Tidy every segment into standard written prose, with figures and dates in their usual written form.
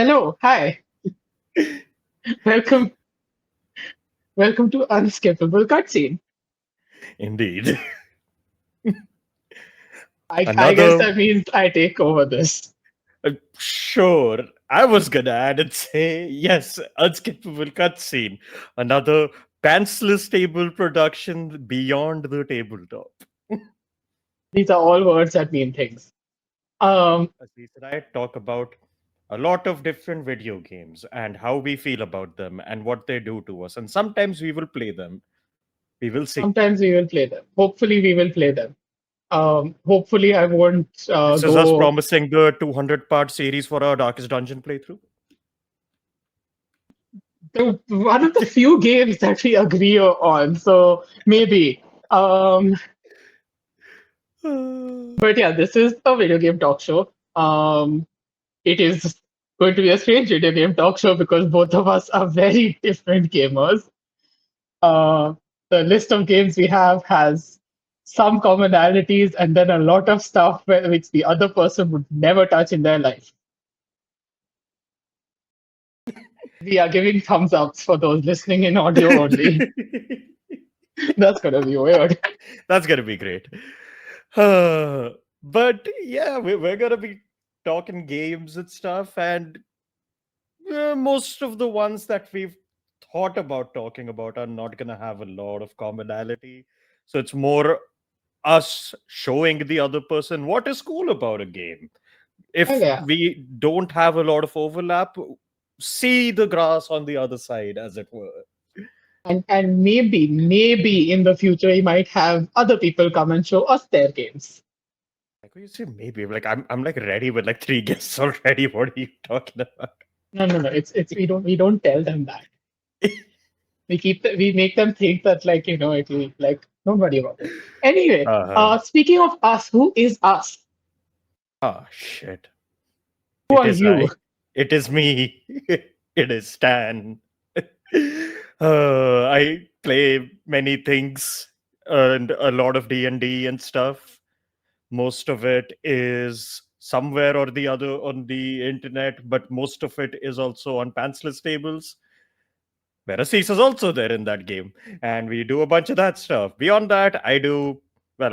Hello, hi, welcome, welcome to Unskippable Cutscene. Indeed. I guess Another, that means I take over this. sure, I was gonna add and say, yes, unskippable cutscene. Another pantsless table production beyond the tabletop. These are all words that mean things. Um, Aziz and I talk about a lot of different video games and how we feel about them and what they do to us. And sometimes we will play them. We will see. Sometimes we will play them. Hopefully, we will play them. Hopefully, I won't This is us go. promising the 200-part series for our Darkest Dungeon playthrough. To one of the few games that we agree on. So maybe. But yeah, this is a video game talk show. It is going to be a strange video game talk show because both of us are very different gamers. Uh, the list of games we have has some commonalities and then a lot of stuff which the other person would never touch in their life. We are giving thumbs ups for those listening in audio only. That's gonna be weird. That's gonna be great. But yeah, we're gonna be talking games and stuff, and most of the ones that we've thought about talking about are not gonna have a lot of commonality. So it's more us showing the other person what is cool about a game. And If yeah, we don't have a lot of overlap, see the grass on the other side, as it were. and maybe in the future we might have other people come and show us their games. Like when you say maybe, like I'm like ready with like three guests already. What are you talking about? No. It's we don't tell them that. We make them think that it'll like don't worry about it. Anyway, Uh-huh. speaking of us, who is us? Ah, shit. Who It are is you? I. It is me. It is Stan. I play many things and a lot of D&D and stuff. Most of it is somewhere or the other on the internet, but most of it is also on Pantsless Tables. Veracis is also there in that game, and we do a bunch of that stuff. Beyond that, I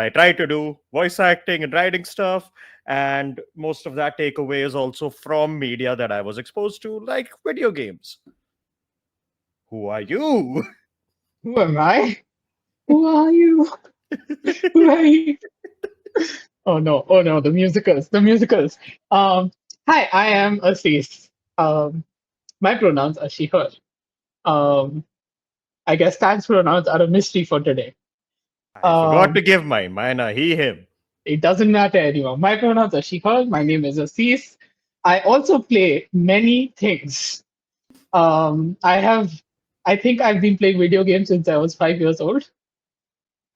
try to do voice acting and writing stuff, and most of that takeaway is also from media that I was exposed to, like video games. Who are you? Who am I? Who are you? Who are you? Oh no, the musicals, the musicals. Um, Hi, I am Assis. My pronouns are she, her. Um, I guess Stan's pronouns are a mystery for today. I forgot Um, to give mine. Mine are he, him. it doesn't matter anymore. My pronouns are she, her. My name is Assis. I also play many things. I have, I think I've been playing video games since I was 5 years old.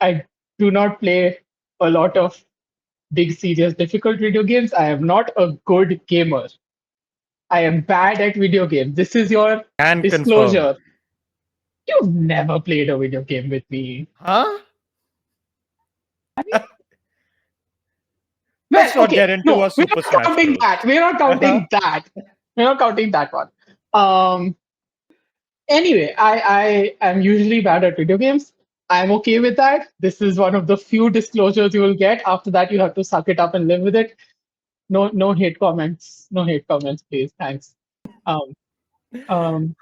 I do not play a lot of big, serious, difficult video games. I am not a good gamer. I am bad at video games. This is your Can confirm. disclosure. You've never played a video game with me. Huh? I mean, well, Let's not okay, get into no, a we're Super not Smash counting Bros. that. We're not Uh-huh. counting that. We're not counting that one. Um, Anyway, I am usually bad at video games. I'm okay with that. This is one of the few disclosures you will get. After that, you have to suck it up and live with it. No hate comments. No hate comments, please. Thanks. Um, um,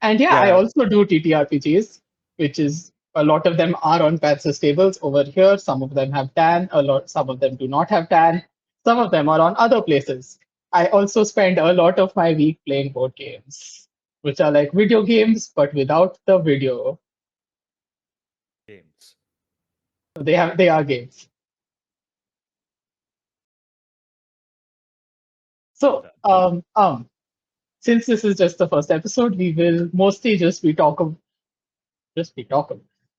and yeah, I Yeah. also do TTRPGs, which is a lot of them are on Pantsless tables over here. Some of them have TAN. Some of them do not have TAN. Some of them are on other places. I also spend a lot of my week playing board games, which are like video games but without the video. Games. They are games. So since this is just the first episode, we will mostly just be talking.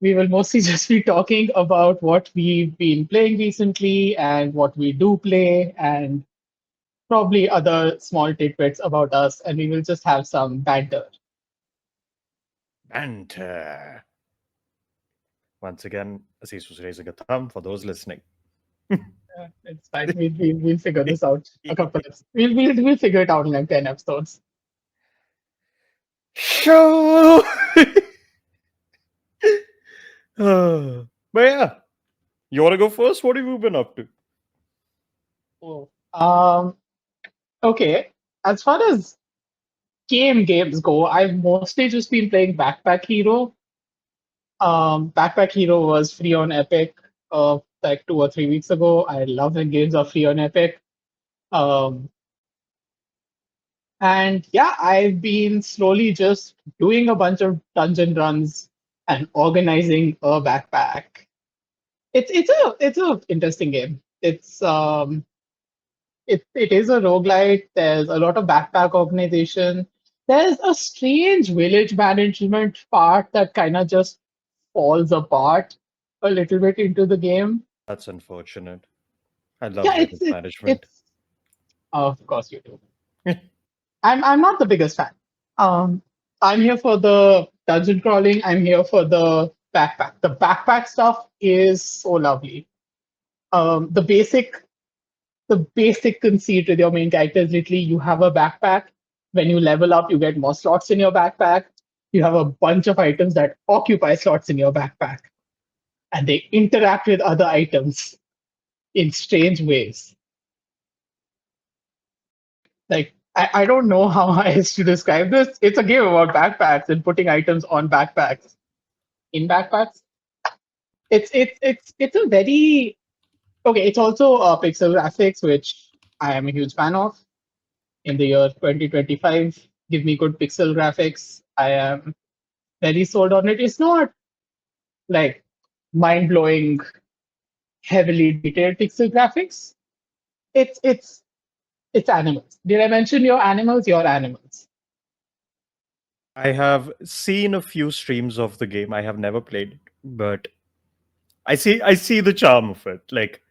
We will mostly just be talking about what we've been playing recently and what we do play and probably other small tidbits about us, and we will just have some banter. Banter. Once again, Aziz was raising a thumb for those listening. It's fine. We'll figure this out. A couple of we'll figure it out in like 10 episodes. Show. But yeah, you want to go first? What have you been up to? Oh. Okay. As far as games go, I've mostly just been playing Backpack Hero. Backpack Hero was free on Epic like 2 or 3 weeks ago. I love when games are free on Epic. Um, and yeah, I've been slowly just doing a bunch of dungeon runs and organizing a backpack. It's a interesting game. It is a roguelite. There's a lot of backpack organization. There's a strange village management part that kind of just falls apart a little bit into the game. That's unfortunate. I love Yeah, village management. it's of course you do. I'm not the biggest fan. Um, I'm here for the dungeon crawling. I'm here for the backpack. The backpack stuff is so lovely. Um, the basic the basic conceit with your main character is literally you have a backpack. When you level up, you get more slots in your backpack. You have a bunch of items that occupy slots in your backpack, and they interact with other items in strange ways. Like I don't know how else to describe this. It's a game about backpacks and putting items on backpacks in backpacks. It's a very okay. It's also pixel graphics, which I am a huge fan of. In the year 2025, give me good pixel graphics. I am very sold on it. It's not like mind blowing, heavily detailed pixel graphics. It's animals. Did I mention your animals? Your animals. I have seen a few streams of the game. I have never played it, but I see the charm of it. Like,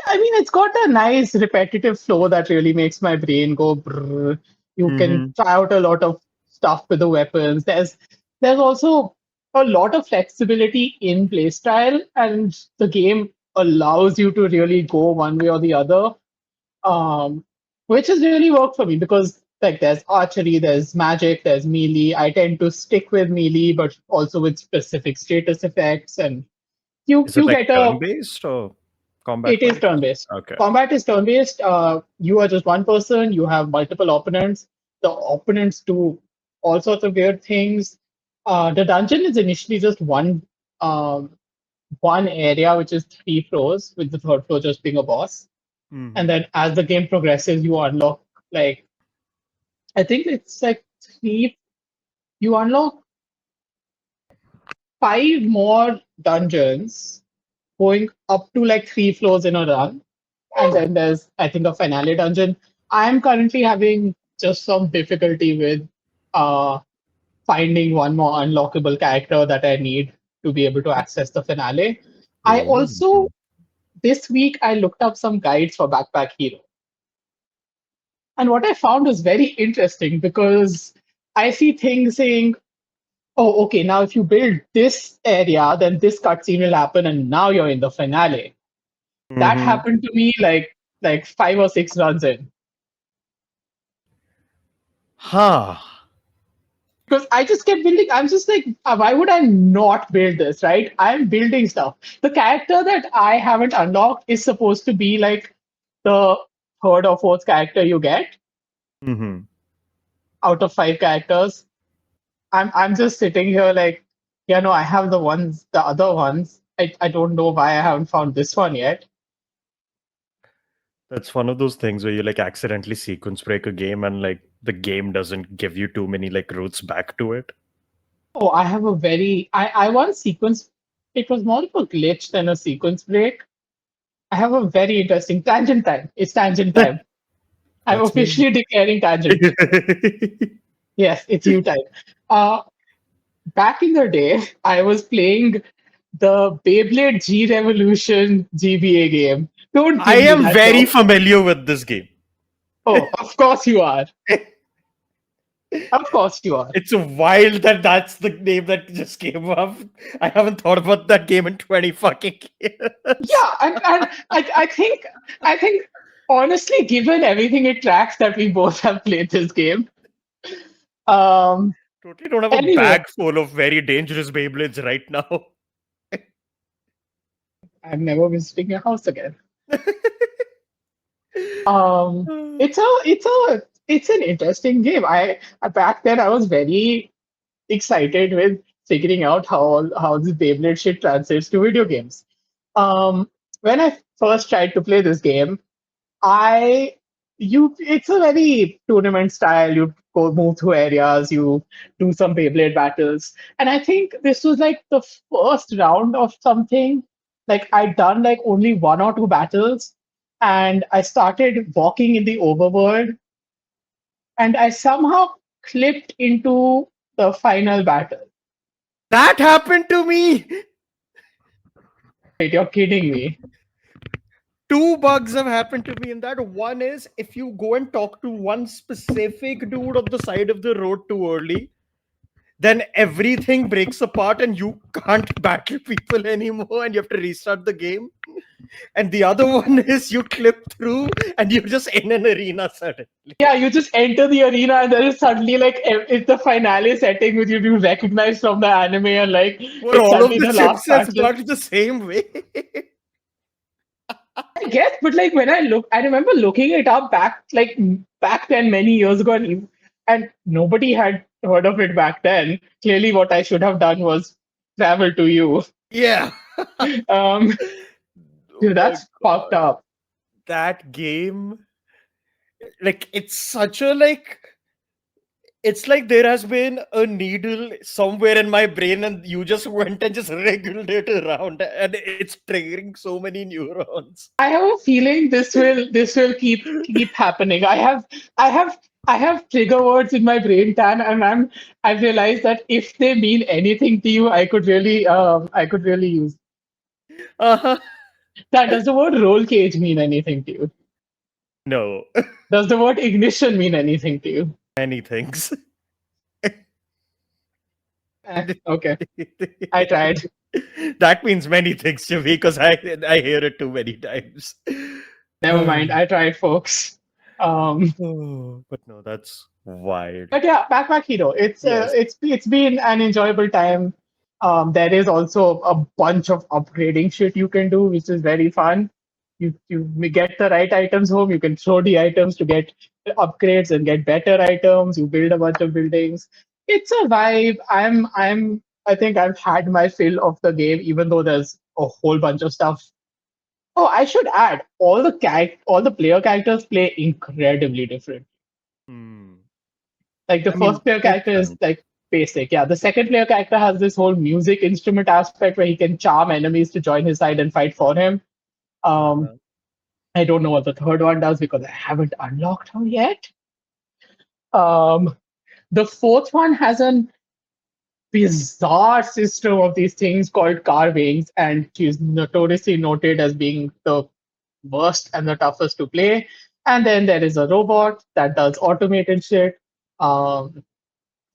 I mean, it's got a nice repetitive flow that really makes my brain go brrr. You can mhm. try out a lot of stuff with the weapons. There's also a lot of flexibility in playstyle, and the game allows you to really go one way or the other, which has really worked for me because like there's archery, there's magic, there's melee. I tend to stick with melee, but also with specific status effects, and you Is it you like get a turn-based or it is combat-based? turn-based. Okay. Combat is turn-based. You are just one person. You have multiple opponents. The opponents do all sorts of weird things. The dungeon is initially just um, one area, which is 3 floors, with the third floor just being a boss. And Mhm. then as the game progresses, you unlock like I think it's like three. You unlock 5 more dungeons, going up to like 3 floors in a run. And then there's, I think, a finale dungeon. I'm currently having just some difficulty with uh, finding one more unlockable character that I need to be able to access the finale. I Ooh. also, this week, I looked up some guides for Backpack Hero. And what I found was very interesting because I see things saying, oh, okay, now if you build this area, then this cutscene will happen, and now you're in the finale. That Mhm. happened to me like 5 or 6 runs in. Huh. Because I just kept building. I'm just like, why would I not build this, right? I'm building stuff. The character that I haven't unlocked is supposed to be like the third or fourth character you get Mhm. out of 5 characters. I'm just sitting here like, yeah, no, I have the other ones. I don't know why I haven't found this one yet. That's one of those things where you like accidentally sequence break a game and like the game doesn't give you too many like routes back to it. Oh, I have a very I once sequence. It was more of a glitch than a sequence break. I have a very interesting tangent time. It's tangent time. I'm That's me. officially declaring tangent. Yes, it's you time. Uh, Back in the day, I was playing the Beyblade G Revolution GBA game. Don't I give me am that very look. familiar with this game. Oh, of course you are. Of course you are. It's wild that that's the name that just came up. I haven't thought about that game in 20 fucking years. Yeah, and I think honestly, given everything it tracks that we both have played this game, um, Totally don't have a anyway, bag full of very dangerous Beyblades right now. I'm never visiting your house again. Um, it's an interesting game. Back then I was very excited with figuring out how this Beyblade shit translates to video games. When I first tried to play this game, I you it's a very tournament style. You go move through areas, you do some Beyblade battles, and I think this was like the first round of something. Like I'd done like only one or two battles, and I started walking in the overworld, and I somehow clipped into the final battle. That happened to me. Wait, you're kidding me. Two bugs have happened to me in that. One is if you go and talk to one specific dude on the side of the road too early, then everything breaks apart and you can't battle people anymore and you have to restart the game. And the other one is you clip through and you're just in an arena suddenly. Yeah, you just enter the arena and then it's suddenly like it's the finale setting with you recognize from the anime and like Were it's all of suddenly the the last chipsets battle. bugged the same way? I guess, but like when I remember looking it up back then many years ago, and nobody had heard of it back then. Clearly, what I should have done was travel to you. Yeah. Um, Oh dude, my that's fucked god. up. That game, like, it's such a like it's like there has been a needle somewhere in my brain and you just went and just wriggled it around and it's triggering so many neurons. I have a feeling this will keep happening. I have trigger words in my brain, Tan, and I've realized that if they mean anything to you, I could really use Uh-huh. that. Does the word roll cage mean anything to you? No. Does the word ignition mean anything to you? Many things. Okay, I tried. That means many things to me because I hear it too many times. Never mind. I tried, folks. Um, Oh, but no, that's wild. but yeah, Backpack Hero. Yes. It's been an enjoyable time. There is also a bunch of upgrading shit you can do, which is very fun. You get the right items home. You can throw the items to get upgrades and get better items. You build a bunch of buildings. It's a vibe. I think I've had my fill of the game, even though there's a whole bunch of stuff. Oh, I should add, all the player characters play incredibly different. Hmm. Like the I mean, first player character is different. like basic. Yeah, the second player character has this whole music instrument aspect where he can charm enemies to join his side and fight for him. Um, Uh-huh. I don't know what the third one does because I haven't unlocked her yet. Um, the fourth one has an bizarre system of these things called carvings, and she's notoriously noted as being the worst and the toughest to play. And then there is a robot that does automated shit. Um,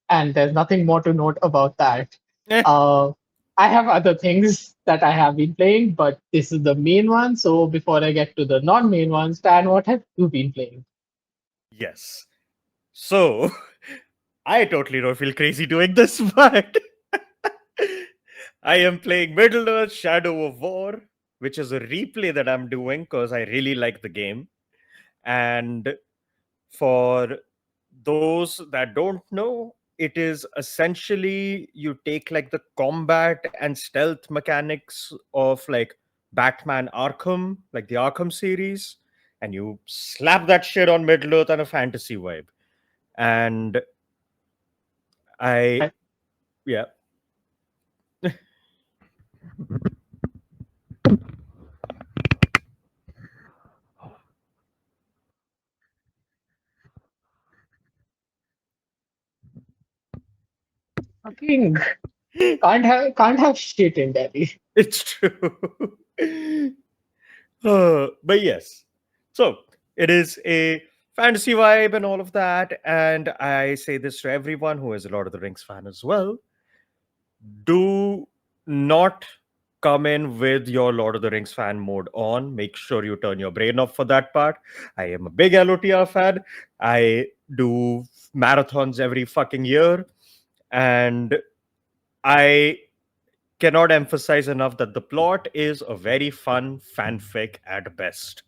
and there's nothing more to note about that. Eh, Uh, I have other things that I have been playing, but this is the main one. So before I get to the non-main ones, Stan, what have you been playing? yes. So I totally don't feel crazy doing this, but I am playing Middle Earth Shadow of War, which is a replay that I'm doing because I really like the game. And for those that don't know, it is essentially you take like the combat and stealth mechanics of like Batman Arkham, like the Arkham series, and you slap that shit on Middle Earth and a fantasy vibe. And I, I yeah, fucking can't have shit in Delhi. it's true. But yes, so it is a fantasy vibe and all of that. And I say this to everyone who is a Lord of the Rings fan as well. Do not come in with your Lord of the Rings fan mode on. Make sure you turn your brain off for that part. I am a big LOTR fan. I do marathons every fucking year. And I cannot emphasize enough that the plot is a very fun fanfic at best.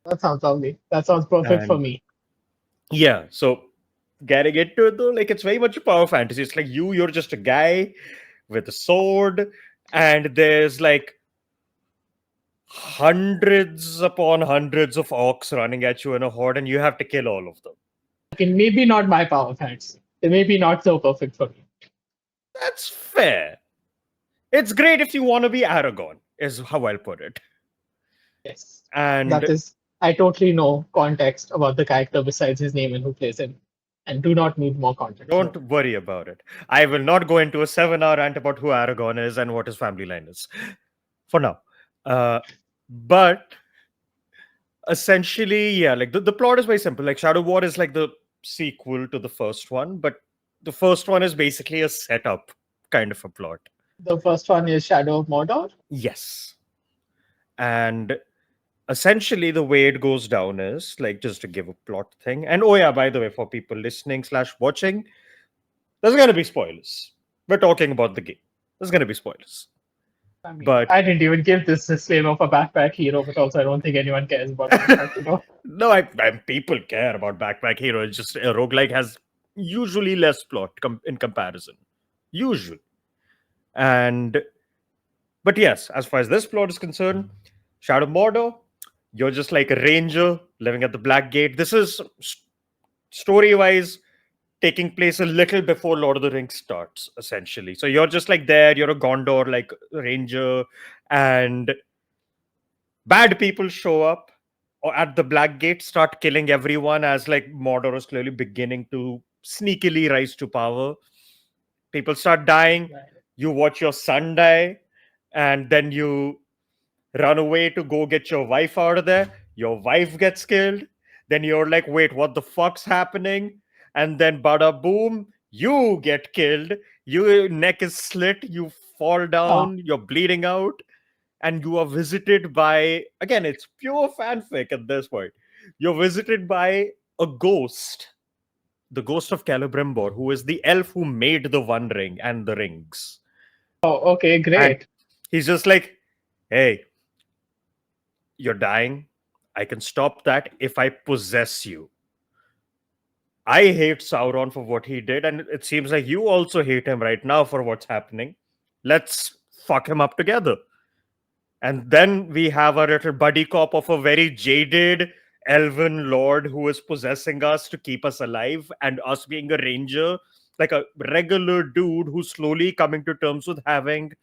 That sounds lovely. That sounds perfect for And me. yeah, so getting into it though, like it's very much a power fantasy. It's like you're just a guy with a sword, and there's like hundreds upon hundreds of orcs running at you in a horde, and you have to kill all of them. Okay, maybe not my power fantasy. They may be not so perfect for me. That's fair. It's great if you want to be Aragon, is how I'll put it. Yes. That And is, I totally know context about the character besides his name and who plays him, and do not need more context. don't No. worry about it. I will not go into a 7 hour rant about who Aragon is and what his family line is for now. But essentially, yeah, like the plot is very simple. Like Shadow War is like the sequel to the first one, but the first one is basically a setup kind of a plot. The first one is Shadow of Mordor. Yes. And essentially the way it goes down is like just to give a plot thing. And oh yeah, by the way, for people listening slash watching, there's gonna be spoilers. We're talking about the game. There's gonna be spoilers. I mean, But I didn't even give this disclaimer for Backpack Hero, but also I don't think anyone cares about Backpack Hero. no, people care about Backpack Hero. It's just a roguelike has usually less plot in comparison. Usually. And but yes, as far as this plot is concerned, Shadow Mordor, you're just like a ranger living at the Black Gate. This is story-wise taking place a little before Lord of the Rings starts, essentially. So you're just like there, you're a Gondor like ranger, and bad people show up or at the Black Gate, start killing everyone as like Mordor is clearly beginning to sneakily rise to power. People start dying. Right. You watch your son die, and then you run away to go get your wife out of there. Your wife gets killed. Then you're like, wait, what the fuck's happening? And then bada boom, you get killed. Your neck is slit. You fall Ah, down. You're bleeding out. And you are visited by, again, it's pure fanfic at this point. You're visited by a ghost, the ghost of Celebrimbor, who is the elf who made the One Ring and the rings. oh, okay, And great. he's just like, hey, you're dying. I can stop that if I possess you. I hate Sauron for what he did, and it seems like you also hate him right now for what's happening. Let's fuck him up together. And then we have a little buddy cop of a very jaded elven lord who is possessing us to keep us alive, and us being a ranger, like a regular dude who's slowly coming to terms with having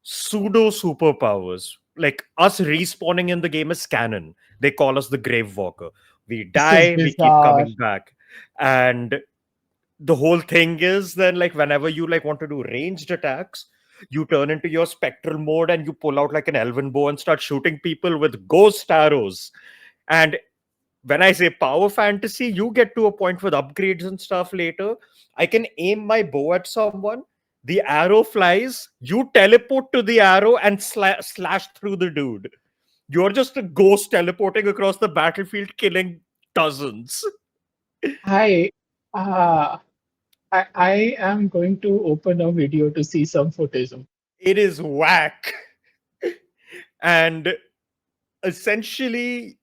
pseudo superpowers. Like us respawning in the game is canon. They call us the Grave Walker. We This is die, we keep bizarre. coming back. And the whole thing is then like whenever you like want to do ranged attacks, you turn into your spectral mode and you pull out like an elven bow and start shooting people with ghost arrows. And when I say power fantasy, you get to a point with upgrades and stuff later. I can aim my bow at someone, the arrow flies, you teleport to the arrow and slash through the dude. You're just a ghost teleporting across the battlefield, killing dozens. I, uh, I am going to open a video to see some footage of. It is whack. And essentially,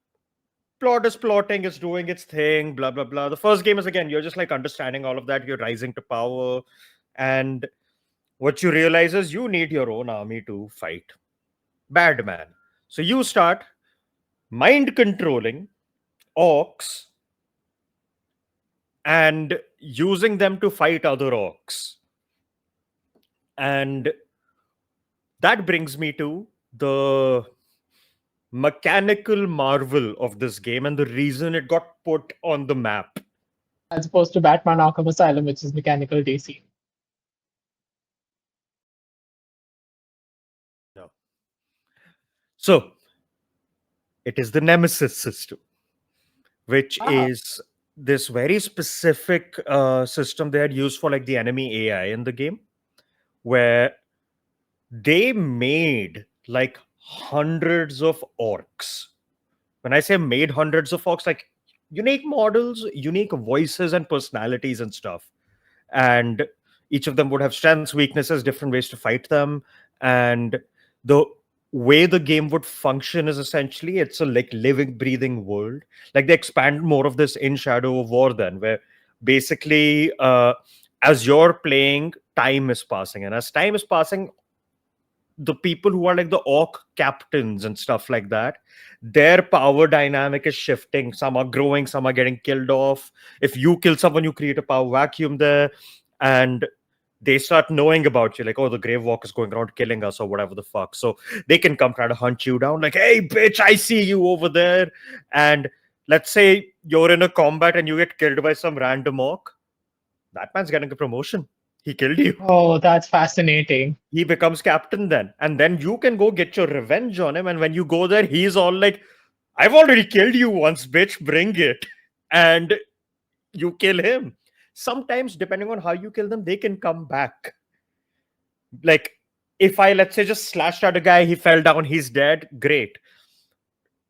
plot is plotting, is doing its thing, blah, blah, blah. The first game is again, you're just like understanding all of that, you're rising to power. And what you realize is you need your own army to fight bad man. So you start mind controlling orcs and using them to fight other orcs. And that brings me to the mechanical marvel of this game and the reason it got put on the map. As opposed to Batman Arkham Asylum, which is mechanical DC. No. So it is the Nemesis system, which Ah, is this very specific system they had used for like the enemy AI in the game, where they made like hundreds of orcs. When I say made hundreds of orcs, like unique models, unique voices and personalities and stuff. And each of them would have strengths, weaknesses, different ways to fight them. And the way the game would function is essentially it's a like living, breathing world. Like they expand more of this in Shadow of War then, where basically as you're playing, time is passing. And as time is passing, the people who are like the orc captains and stuff like that, their power dynamic is shifting. Some are growing, some are getting killed off. If you kill someone, you create a power vacuum there, and they start knowing about you, like, oh, the grave walk is going around killing us or whatever the fuck. So they can come try to hunt you down, like, hey bitch, I see you over there. And let's say you're in a combat and you get killed by some random orc, that man's getting a promotion. He killed you. oh, that's fascinating. He becomes captain then, and then you can go get your revenge on him. And when you go there, he's all like, I've already killed you once, bitch, bring it. And you kill him. Sometimes depending on how you kill them, they can come back. Like if I, let's say, just slashed at a guy, he fell down, he's dead, great.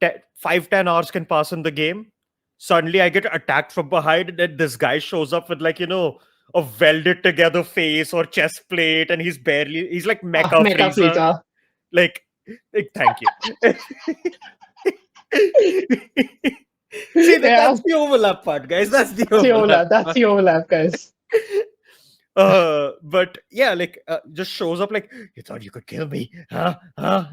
5-10 hours can pass in the game. Suddenly I get attacked from behind, and then this guy shows up with, like, a welded together face or chest plate, and he's like mecha Mecha freezer. Freezer. Like, thank you. See, Yeah, that's the overlap part, guys. That's the that's the overlap overlap. That's part. the overlap, guys. But yeah, like just shows up like, you thought you could kill me, huh?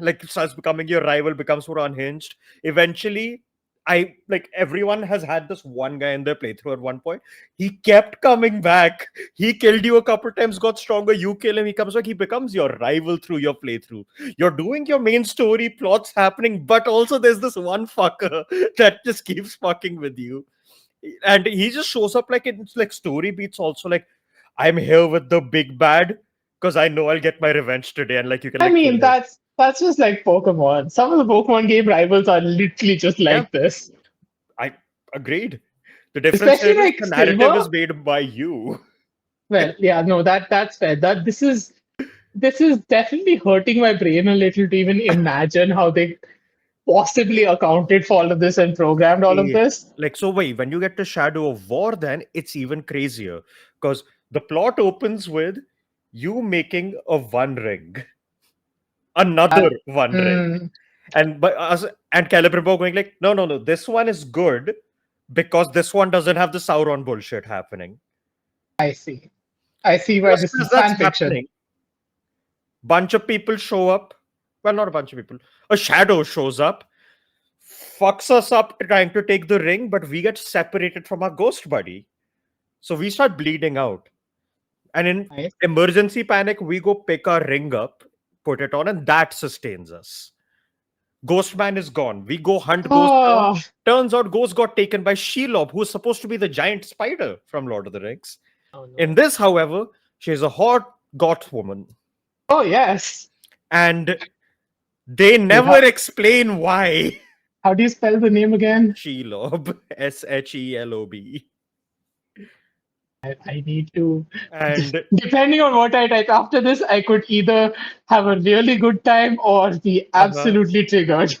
Like starts becoming your rival, becomes more unhinged. Eventually, I like everyone has had this one guy in their playthrough at one point. He kept coming back. He killed you a couple times, got stronger. You kill him, he comes back. He becomes your rival through your playthrough. You're doing your main story, plots happening, but also there's this one fucker that just keeps fucking with you, and he just shows up like it's like story beats also, like, I'm here with the big bad because I know I'll get my revenge today, and like you can I like kill mean, him. that's just like Pokemon. Some of the Pokemon game rivals are literally just Yeah, like this. I agreed. The difference Especially here is like the narrative is Silver. made by you. Well, yeah, no, that's fair. That this is definitely hurting my brain a little to even imagine how they possibly accounted for all of this and programmed all of It, this. like, so wait, when you get to Shadow of War, then it's even crazier because the plot opens with you making a one ring, another Uh, one ring, mm, and by us and Celebrimbor going like, no, no, no, this one is good because this one doesn't have the Sauron bullshit happening. I see. I see why Just this as is that's fan fiction. happening, bunch of people show up. Well, not a bunch of people. A shadow shows up, fucks us up trying to take the ring, but we get separated from our ghost buddy. So we start bleeding out. And in Nice. emergency panic, we go pick our ring up, put it on, and that sustains us. Ghostman is gone. We go hunt Ghost down. Oh, Turns out Ghost got taken by Shelob, who's supposed to be the giant spider from Lord of the Rings. oh In no. this, however, she's a hot goth woman. Oh yes. And they Wait, never explain why. how do you spell the name again? Shelob, Shelob. I need to. And Depending on what I type after this, I could either have a really good time or be uh-huh. absolutely triggered.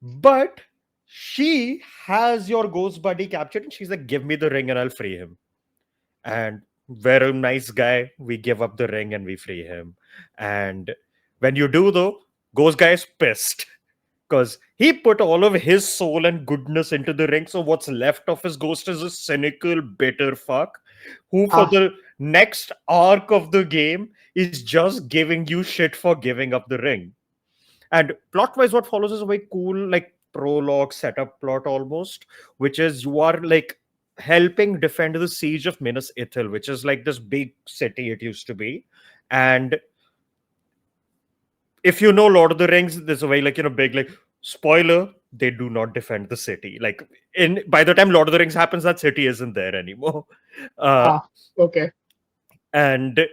But she has your ghost buddy captured, and she's like, give me the ring and I'll free him. And we're a nice guy. We give up the ring and we free him. And when you do, though, ghost guy is pissed because he put all of his soul and goodness into the ring. So what's left of his ghost is a cynical, bitter fuck who, for Ah, the next arc of the game, is just giving you shit for giving up the ring. And plot wise, what follows is a very cool, like, prologue setup plot almost, which is you are like helping defend the siege of Minas Ithil, which is like this big city it used to be. And if you know Lord of the Rings, there's a very, like, big, like, spoiler, they do not defend the city. Like, in by the time Lord of the Rings happens, that city isn't there anymore. Uh, okay. and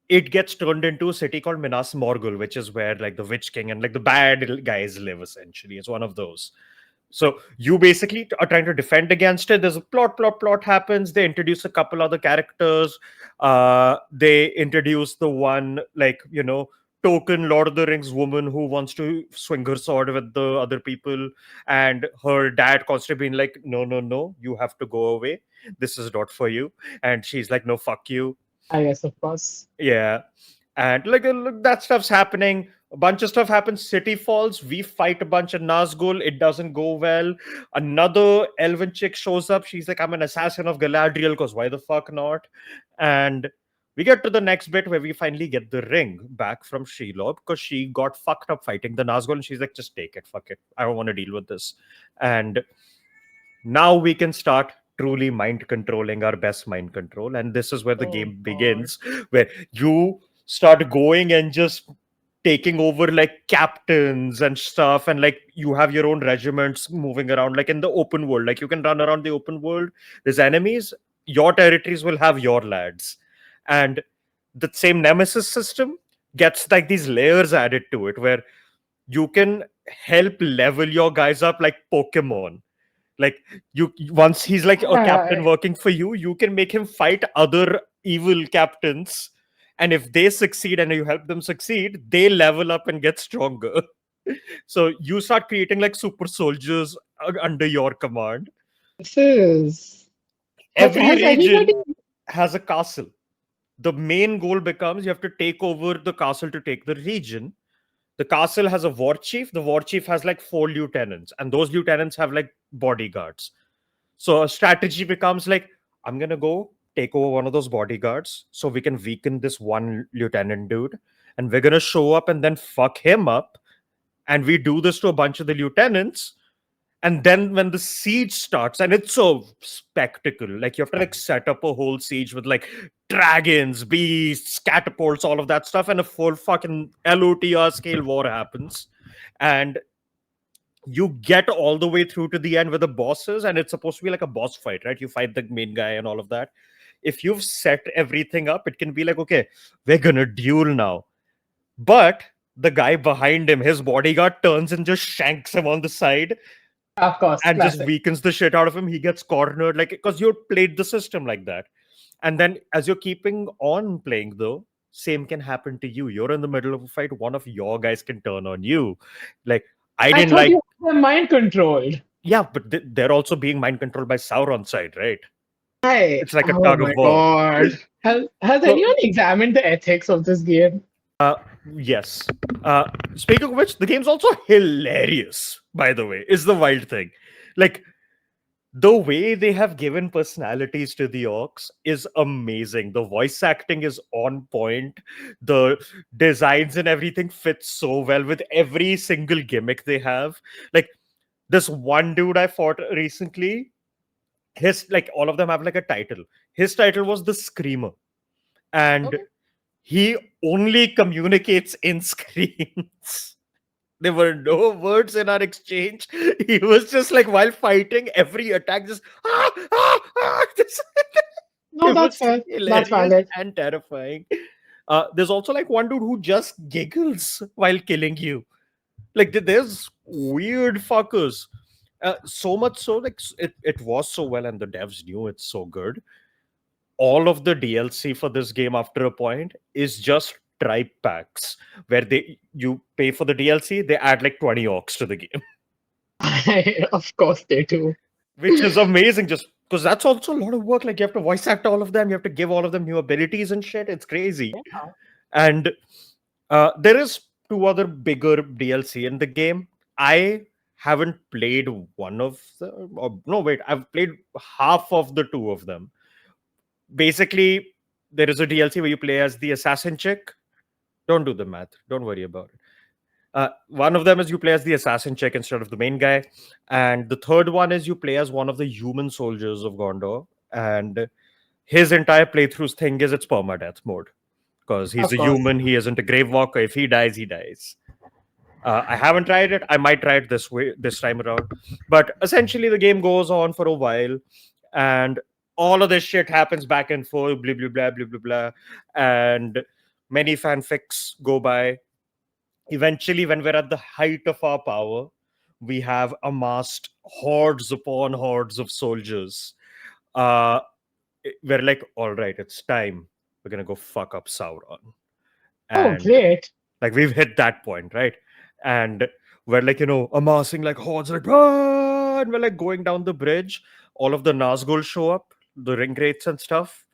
it gets turned into a city called Minas Morgul, which is where like the Witch King and like the bad guys live. Essentially, it's one of those. So you basically are trying to defend against it. There's a plot happens. They introduce a couple other characters. They introduce the one, like, token Lord of the Rings woman who wants to swing her sword with the other people, and her dad constantly being like, no, no, no, you have to go away. This is not for you. And she's like, no, fuck you. I guess, of course. Yeah. And look, that stuff's happening. A bunch of stuff happens. City falls. We fight a bunch of Nazgul. It doesn't go well. Another elven chick shows up. She's like, I'm an assassin of Galadriel, because why the fuck not? And we get to the next bit where we finally get the ring back from Shelob, because she got fucked up fighting the Nazgul. And she's like, just take it. Fuck it. I don't want to deal with this. And now we can start truly mind controlling our best mind control. And this is where the Oh game God. begins, where you start going and just taking over like captains and stuff, and like you have your own regiments moving around like in the open world. Like you can run around the open world. There's enemies. Your territories will have your lads. And the same nemesis system gets like these layers added to it, where you can help level your guys up like Pokemon. Like, you, once he's like a captain I, working for you, you can make him fight other evil captains, and if they succeed and you help them succeed, they level up and get stronger. So you start creating like super soldiers under your command. this is. Every Has anybody? region has a castle. The main goal becomes you have to take over the castle to take the region. The castle has a war chief. The war chief has like 4 lieutenants, and those lieutenants have like bodyguards. So a strategy becomes like, I'm gonna go take over one of those bodyguards so we can weaken this one lieutenant dude, and we're gonna show up and then fuck him up. And we do this to a bunch of the lieutenants. And then when the siege starts, and it's so spectacle, like you have to like set up a whole siege with like dragons, beasts, catapults, all of that stuff, and a full fucking LOTR scale war happens. And you get all the way through to the end with the bosses, and it's supposed to be like a boss fight, right? You fight the main guy and all of that. If you've set everything up, it can be like, okay, we're gonna duel now. But the guy behind him, his bodyguard, turns and just shanks him on the side Of course, and just classic. weakens the shit out of him. He gets cornered, like, because you played the system like that. And then as you're keeping on playing, though, same can happen to you. You're in the middle of a fight, one of your guys can turn on you. Like, I I didn't thought like. you were mind controlled. Yeah, but they're also being mind controlled by Sauron's side, right? I. It's like a Oh tug my of war. God. Has So, anyone examined the ethics of this game? uh, yes. Speaking of which, the game's also hilarious, by the way, is the wild thing. Like, the way they have given personalities to the orcs is amazing. The voice acting is on point. The designs and everything fits so well with every single gimmick they have. Like, this one dude I fought recently, his, like, all of them have like a title. His title was the Screamer, and Okay. he only communicates in screams. There were no words in our exchange. He was just like, while fighting, every attack just this- No, it that's was fair. That's hilarious valid. and terrifying. There's also like one dude who just giggles while killing you. Like, there's weird fuckers. So much so, like, it was so well, and the devs knew it's so good. All of the DLC for this game after a point is just tribe packs, where they you pay for the DLC, they add like 20 orcs to the game, Of course they do. which is amazing. Just because that's also a lot of work. Like, you have to voice act all of them, you have to give all of them new abilities and shit. It's crazy. Yeah. And there is two other bigger DLC in the game. I haven't played one of the. Or, no, wait, I've played half of the two of them. Basically, there is a DLC where you play as the assassin chick. Don't do the math. Don't worry about it. One of them is you play as the assassin chick instead of the main guy, and the third one is you play as one of the human soldiers of Gondor. And his entire playthrough thing is it's permadeath mode, because he's Of a course. human. He isn't a grave walker. If he dies, he dies. I haven't tried it. I might try it this time around. But essentially, the game goes on for a while, and all of this shit happens back and forth, blah blah blah blah blah blah, and many fanfics go by. Eventually, when we're at the height of our power, we have amassed hordes upon hordes of soldiers. Uh, we're like, all right, it's time. We're gonna go fuck up Sauron. Oh, And great. like we've hit that point, right? And we're like, amassing like hordes, like, "Ah!" And we're like going down the bridge. All of the Nazgul show up, the ring wraiths and stuff,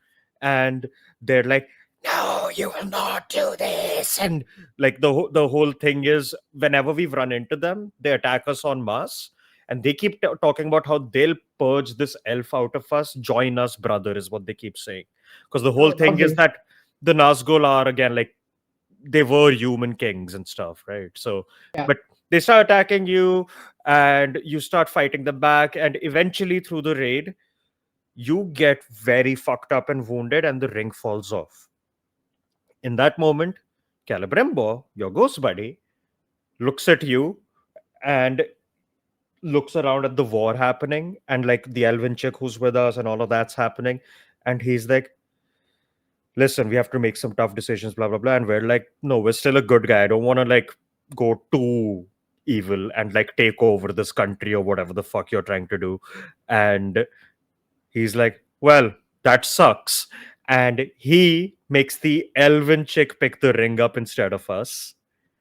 and they're like, "No, you will not do this." And like the whole thing is, whenever we've run into them, they attack us en masse, and they keep talking about how they'll purge this elf out of us. Join us, brother, is what they keep saying. Because the whole Oh, thing is lovely. that the Nazgul are again like they were human kings and stuff, right? So, Yeah. but they start attacking you, and you start fighting them back, and eventually through the raid, you get very fucked up and wounded, and the ring falls off. In that moment, Celebrimbor, your ghost buddy, looks at you and looks around at the war happening, and like the elven chick who's with us and all of that's happening, and he's like, listen, we have to make some tough decisions, blah blah blah. And we're like, no, we're still a good guy. I don't want to like go too evil and like take over this country or whatever the fuck you're trying to do. And he's like, well, that sucks. And he makes the elven chick pick the ring up instead of us.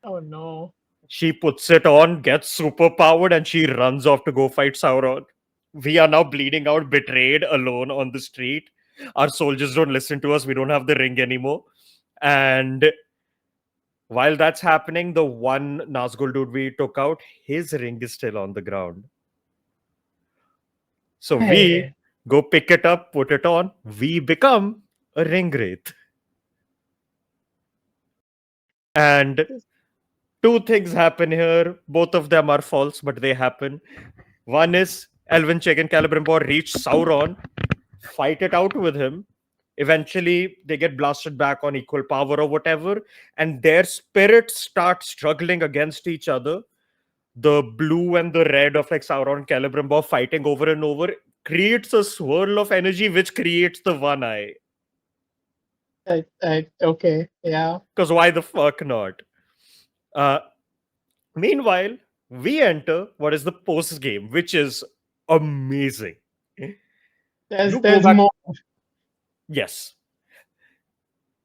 Oh no. She puts it on, gets super powered, and she runs off to go fight Sauron. We are now bleeding out, betrayed, alone on the street. Our soldiers don't listen to us. We don't have the ring anymore. And while that's happening, the one Nazgul dude we took out, his ring is still on the ground. So we Hey. go pick it up, put it on. We become a ring wraith. And two things happen here. Both of them are false, but they happen. One is Elvin Check and Celebrimbor reach Sauron, fight it out with him. Eventually, they get blasted back on equal power or whatever, and their spirits start struggling against each other. The blue and the red of like Sauron and Celebrimbor fighting over and over creates a swirl of energy which creates the one eye. Okay. Yeah. Because why the fuck not? Uh, Meanwhile, we enter what is the post game, which is amazing. There's You go there's back. more. Yes,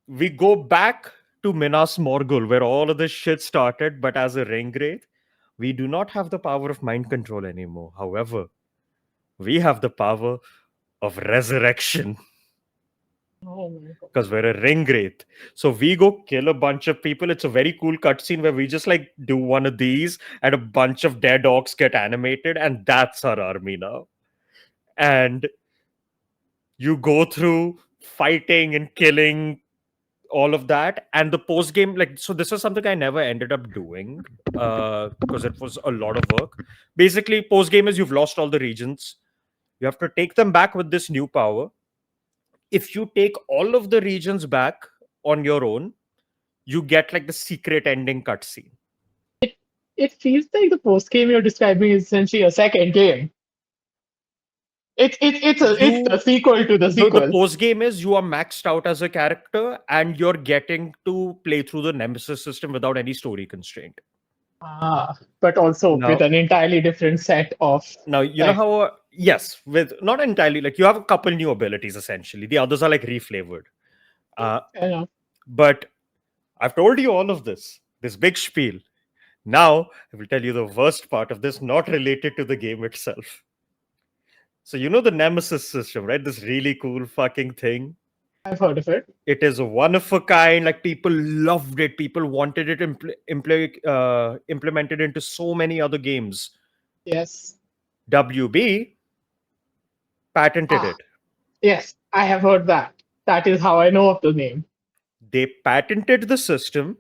we go back to Minas Morgul, where all of this shit started, but as a ring wraith, we do not have the power of mind control anymore. However, we have the power of resurrection Oh my god. because we're a ring wraith. So we go kill a bunch of people. It's a very cool cutscene where we just like do one of these and a bunch of dead orcs get animated, and that's our army now. And you go through fighting and killing all of that, and the post game, like, so this is something I never ended up doing because it was a lot of work. Basically, post game is you've lost all the regions, you have to take them back with this new power. If you take all of the regions back on your own, you get like the secret ending cutscene. It feels like the post game you're describing is essentially a second game. It's the You sequel to the the sequel. post game is you are maxed out as a character and you're getting to play through the nemesis system without any story constraint. But also with Now, an entirely different set of you know like how yes, with not entirely, like you have a couple new abilities essentially. The others are like reflavored. Uh, you know. but I've told you all of this big spiel. Now I will tell you the worst part of this, not related to the game itself. So you know the Nemesis system, right? This really cool fucking thing. I've heard of it. It is one of a kind. Like people loved it. People wanted it implemented into so many other games. Yes. WB patented Ah, it. yes, I have heard that. That is how I know of the name. They patented the system,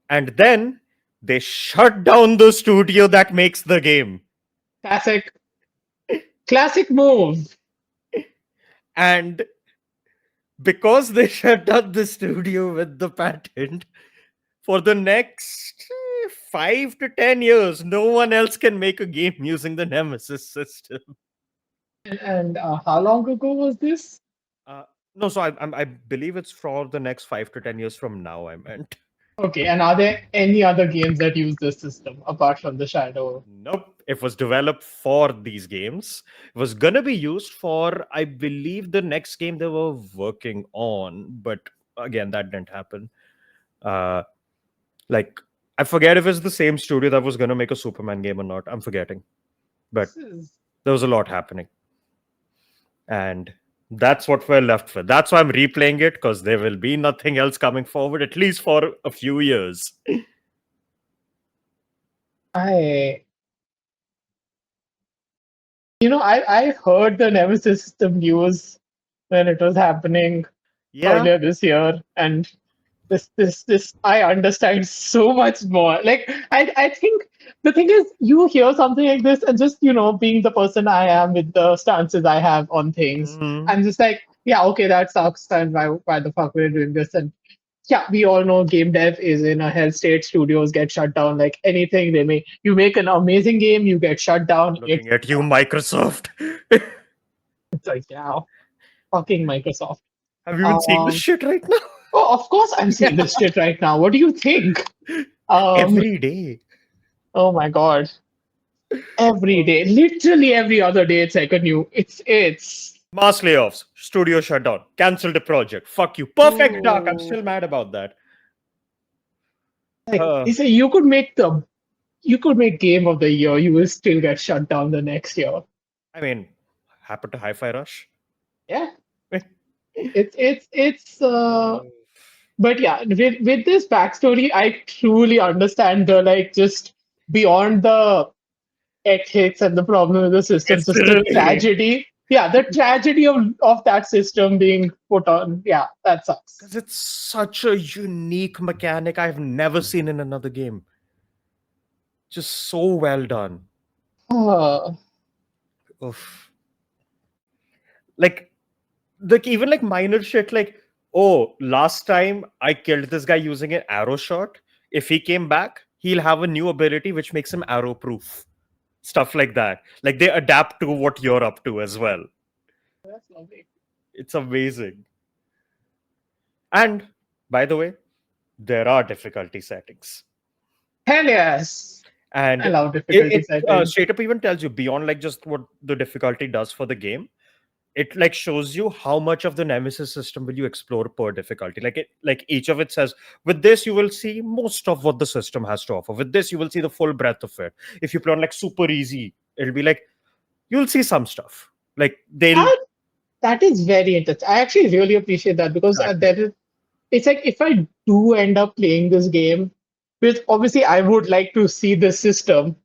and then they shut down the studio that makes the game. Classic, classic move. And because they shut down the studio with the patent, for the next 5 to 10 years, no one else can make a game using the Nemesis system. And how long ago was this? Uh, no, so I believe it's for the next 5 to 10 years from now. I meant. Okay, and are there any other games that use this system apart from the Shadow? Nope. It was developed for these games. It was gonna be used for, I believe, the next game they were working on, but again, that didn't happen. Uh, like I forget if it's the same studio that was gonna make a Superman game or not. I'm forgetting, but This is there was a lot happening, and that's what we're left with. That's why I'm replaying it because there will be nothing else coming forward at least for a few years. I I heard the Nemesis system news when it was happening Yeah, earlier this year, and this I understand so much more. Like I think the thing is, you hear something like this, and just being the person I am with the stances I have on things, mm, I'm just like, yeah, okay, that sucks, and why the fuck we're doing this? And yeah, we all know game dev is in a hell state. Studios get shut down like anything. You make an amazing game, you get shut down. looking at you, Microsoft. It's like, yeah, fucking Microsoft. Have you been seeing this Um, shit right now? oh, of course I'm seeing Yeah, this shit right now. What do you think? Um, every day. oh my god, every day, literally every other day, it's like a new. It's. Mass layoffs, studio shutdown, cancel the project. Fuck you. Perfect Dark. I'm Oh, still mad about that. like Uh, it's a, you could make game of the year. You will still get shut down the next year. I mean, happened to Hi-Fi Rush. Yeah, it's. But yeah, with this backstory, I truly understand the like just beyond the ethics and the problem with the system, just the Viscerally. tragedy. Yeah, the tragedy of that system being put on. Yeah, that sucks. Because it's such a unique mechanic I've never seen in another game. Just so well done. Uh, Oof. Like even like minor shit like, oh, last time I killed this guy using an arrow shot. If he came back, he'll have a new ability which makes him arrow proof. Stuff like that. Like they adapt to what you're up to as well. that's lovely. It's amazing. And by the way, there are difficulty settings. Hell yes, And I love it, difficulty it settings. straight up even tells you beyond like just what the difficulty does for the game. It like shows you how much of the nemesis system will you explore per difficulty. Like each of it says, with this you will see most of what the system has to offer. With this you will see the full breadth of it. If you play on like super easy, it'll be like you'll see some stuff. Like they'll That that is very interesting. I actually really appreciate that because exactly. it's like if I do end up playing this game, which obviously I would like to see the system,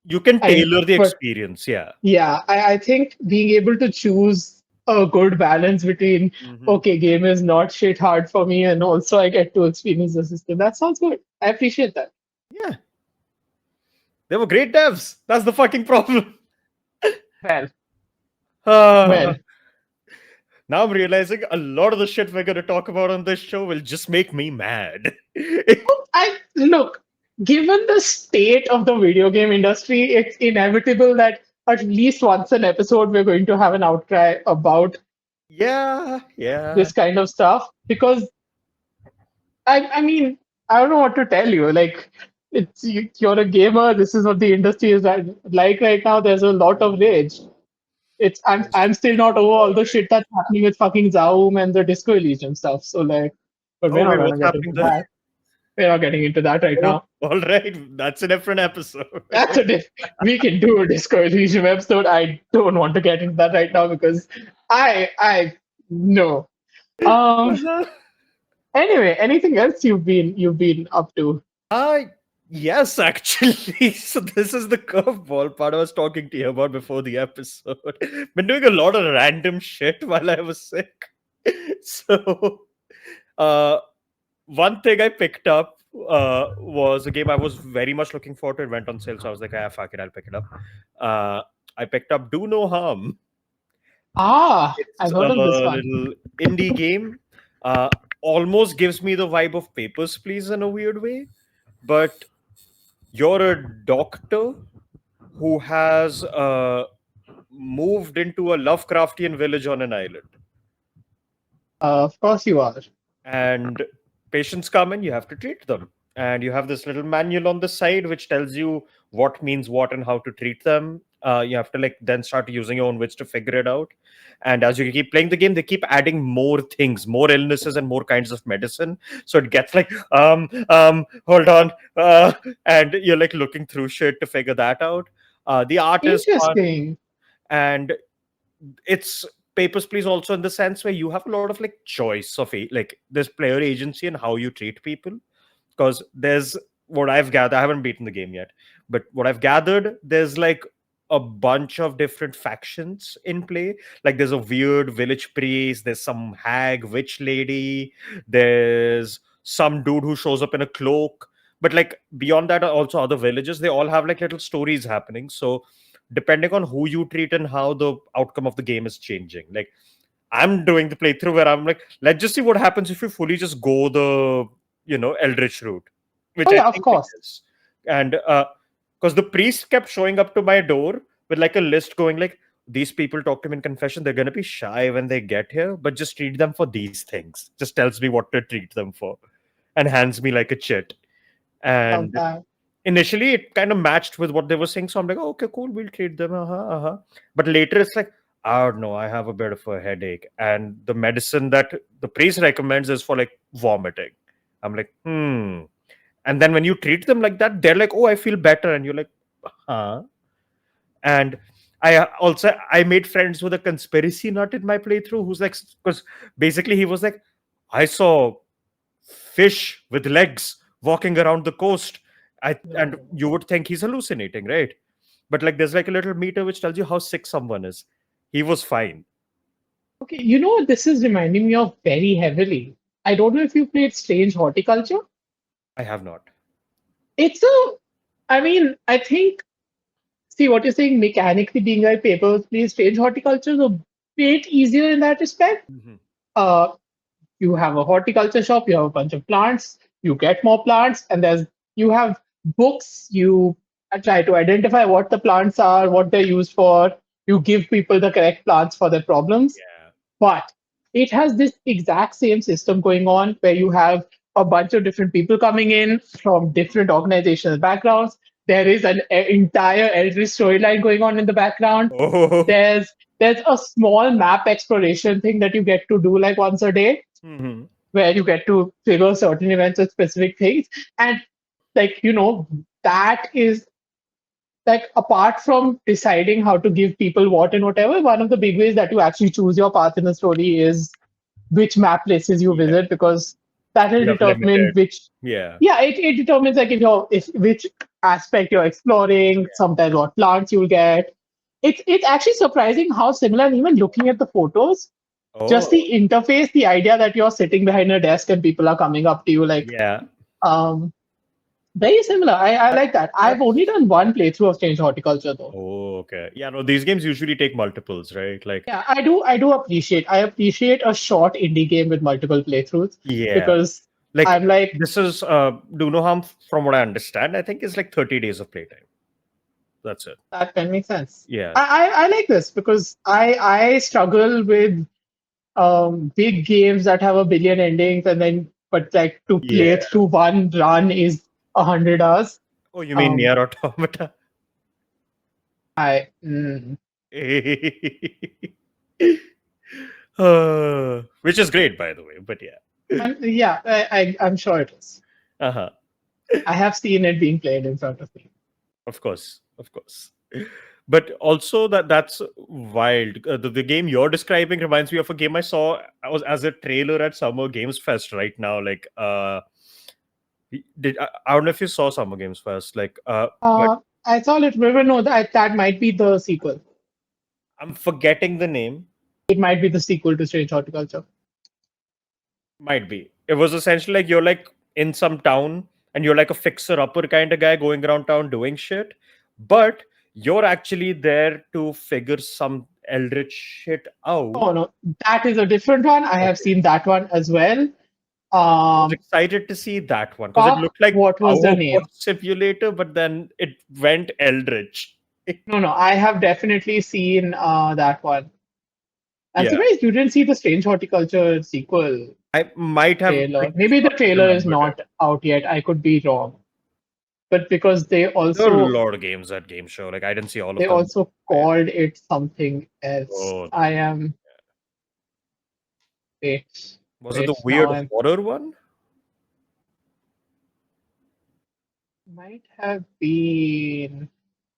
You can and tailor the but experience, yeah. yeah, I think being able to choose a good balance between Hmm. okay, game is not shit hard for me, and also I get to experience the system. That sounds good. I appreciate that. Yeah, they were great devs. That's the fucking problem. Well, Uh, well, now I'm realizing a lot of the shit we're going to talk about on this show will just make me mad. I look. Given the state of the video game industry, it's inevitable that at least once an episode we're going to have an outcry about Yeah, yeah. this kind of stuff because I mean, I don't know what to tell you. Like, you're a gamer. This is what the industry is like right now. There's a lot of Mhm. rage. I'm There's still not over so all the much. shit that's happening with fucking Zaum and the Disco Elysium stuff. So like, but we're Oh, not wait, gonna what's get into happening there? that. We're not getting into that right Oh, now. all right. That's a different episode. That's a we can do a Disco Elysium episode. I don't want to get into that right now because I no. Um. Anyway, anything else you've been up to? Uh, yes, actually. So this is the curveball part I was talking to you about before the episode. Been doing a lot of random shit while I was sick. So, uh, one thing I picked up was a game I was very much looking forward to. It went on sale, so I was like, ah, fuck it, I'll pick it up. Uh, I picked up Do No Harm. Ah, It's I've a heard of this one. little indie game. Uh, Almost gives me the vibe of Papers, Please in a weird way. But you're a doctor who has moved into a Lovecraftian village on an island. Of course you are. And patients come in, you have to treat them. and you have this little manual on the side which tells you what means what and how to treat them. You have to like then start using your own wits to figure it out. And as you keep playing the game, they keep adding more things, more illnesses, and more kinds of medicine. So it gets like, hold on, and you're like looking through shit to figure that out. The art is fun, Interesting. and it's Papers, Please also in the sense where you have a lot of like choice of like there's player agency and how you treat people, because there's what I've gathered. I haven't beaten the game yet, but what I've gathered, there's like a bunch of different factions in play. Like there's a weird village priest, there's some hag witch lady, there's some dude who shows up in a cloak. But like beyond that are also other villages. They all have like little stories happening. So depending on who you treat and how the outcome of the game is changing. Like I'm doing the playthrough where I'm like, let's just see what happens if you fully just go the eldritch route, which Oh I yeah, of think it course. is. And because the priest kept showing up to my door with like a list going like, these people talk to me in confession, they're gonna be shy when they get here, but just treat them for these things. Just tells me what to treat them for and hands me like a chit. Love And that. initially it kind of matched with what they were saying, so I'm like, oh, okay, cool, we'll treat them, but later it's like, oh no, I have a bit of a headache, and the medicine that the priest recommends is for like vomiting. I'm like, and then when you treat them like that, they're like, oh, I feel better, and you're like, huh. And I made friends with a conspiracy nut in my playthrough who's like, because basically he was like, I saw fish with legs walking around the coast. And No. you would think he's hallucinating, right? But like there's like a little meter which tells you how sick someone is. He was fine. Okay, you know what this is reminding me of very heavily. I don't know if you played Strange Horticulture. I have not. It's a, I mean, I think, see what you're saying, mechanically being like papers, please, Strange Horticulture is a bit easier in that respect. Mhm. Uh, you have a horticulture shop, you have a bunch of plants, you get more plants, and you have books, you try to identify what the plants are, what they're used for, you give people the correct plants for their problems. Yeah. But it has this exact same system going on where you have a bunch of different people coming in from different organizational backgrounds. There is an entire Eldritch storyline going on in the background. Oh. There's a small map exploration thing that you get to do like once a day, Mhm. where you get to trigger certain events with specific things. And like, that is like, apart from deciding how to give people what and whatever, one of the big ways that you actually choose your path in the story is which map places you Yeah. visit, because that will You have determine limited. which, Yeah. yeah, it determines like if which aspect you're exploring, sometimes what plants you'll get. It's actually surprising how similar. And even looking at the photos, just Oh. the interface, the idea that you're sitting behind a desk and people are coming up to you like, Yeah. um very similar. I That, like that. I've that's only done one playthrough of Strange Horticulture though. oh, okay. Yeah, no, these games usually take multiples, right? Like, Yeah, I do appreciate a short indie game with multiple playthroughs, yeah. because Like I'm like, this is do no harm from what I understand. I think it's like 30 days of playtime. That's it. that can make sense. Yeah. I like this because I struggle with big games that have a billion endings, and then but like to play Yeah. through one run is 100 hours. Oh, you mean Um Nier Automata? I Which is great, by the way. But yeah. yeah, I'm sure it is. Uh-huh. I have seen it being played in front of me. Of course. Of course. But also that's wild. The game you're describing reminds me of a game I saw. I was as a trailer at Summer Games Fest right now. Like, I don't know if you saw Summer Games Fest. Like, but I saw it. River. No, that might be the sequel. I'm forgetting the name. It might be the sequel to Strange Horticulture. Might be. It was essentially like you're like in some town and you're like a fixer upper kind of guy going around town doing shit, but you're actually there to figure some eldritch shit out. Oh no, that is a different one. I have Okay. seen that one as well. I was Um, excited to see that one because it fuck, looked like what was the Power Wash name? Simulator, but then it went eldritch. No, no, I have definitely seen that one. I'm Yeah. surprised you didn't see the Strange Horticulture sequel. I might have trailer. like Maybe the slightly trailer is remembered it. not out yet. I could be wrong. But because There are a lot of games at game show. Like I didn't see all of they them. also I- called it something else. Oh, I am wait, was it the wait, now weird I'm horror one? might have been.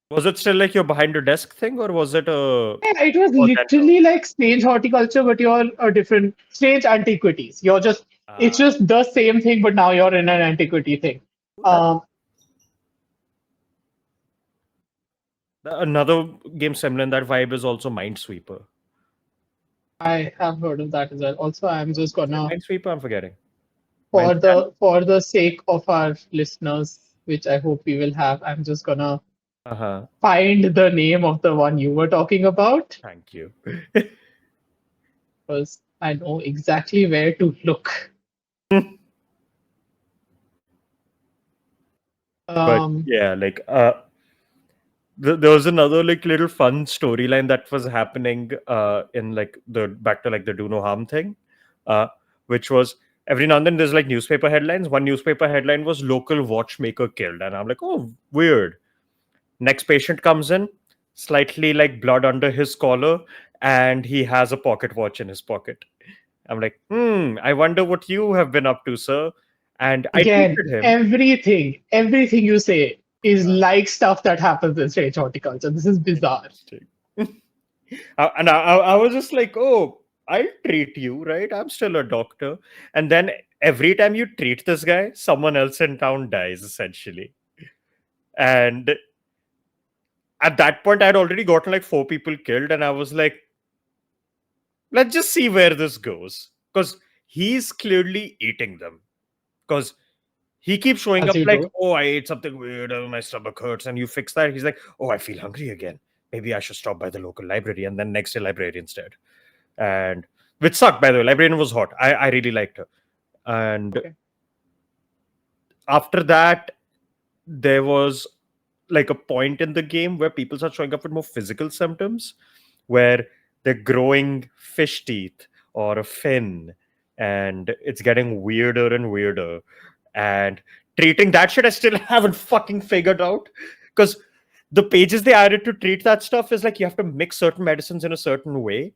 Was it still like your behind the desk thing, or was it a Yeah, it was Orlando? literally like strange horticulture, but you're a different strange antiquities. You're just it's Uh, just the same thing, but now you're in an antiquity thing. that Um, another game similar in that vibe is also Minesweeper. I have heard of that as well. Also, I'm just Is it gonna Minesweeper? I'm forgetting. for Minescan? the sake of our listeners, which I hope we will have, I'm just gonna Uh-huh. find the name of the one you were talking about Thank you. because I know exactly where to look. But Um, yeah, like there was another like little fun storyline that was happening in like the back to like the do no harm thing, uh, which was every now and then there's like newspaper headlines. One newspaper headline was local watchmaker killed, and I'm like, oh, weird. Next patient comes in, slightly like blood under his collar, and he has a pocket watch in his pocket. I'm like, I wonder what you have been up to, sir. And I again, treated him. everything you say is like stuff that happens in strange horticulture. This is bizarre. Interesting. And I was just like, oh, I'll treat you, right? I'm still a doctor. And then every time you treat this guy, someone else in town dies, essentially. And at that point, I'd already gotten like 4 people killed. And I was like, let's just see where this goes. Because he's clearly eating them. Because he keeps showing As up you like, do. oh, I ate something weird, oh, my stomach hurts. And you fix that. He's like, oh, I feel hungry again. Maybe I should stop by the local library. And then next day, librarian's dead. And which sucked, by the way. Librarian was hot. I really liked her. And Okay. after that, there was like a point in the game where people start showing up with more physical symptoms, where they're growing fish teeth or a fin, and it's getting weirder and weirder. And treating that shit, I still haven't fucking figured out because the pages they added to treat that stuff is like you have to mix certain medicines in a certain way.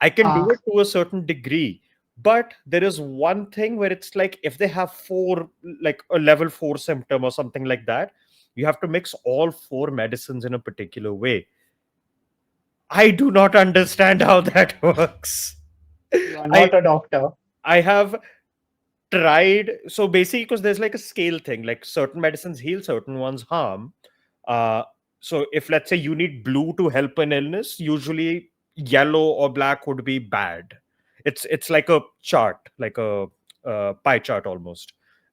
I can do Ah, it to a certain degree, but there is one thing where it's like if they have four, like a level 4 symptom or something like that, you have to mix all 4 medicines in a particular way. I do not understand how that works. you are I not a doctor. I have tried, so basically because there's like a scale thing, like certain medicines heal, certain ones harm. uh so if let's say you need blue to help an illness, usually yellow or black would be bad. It's like a chart, like a pie chart almost.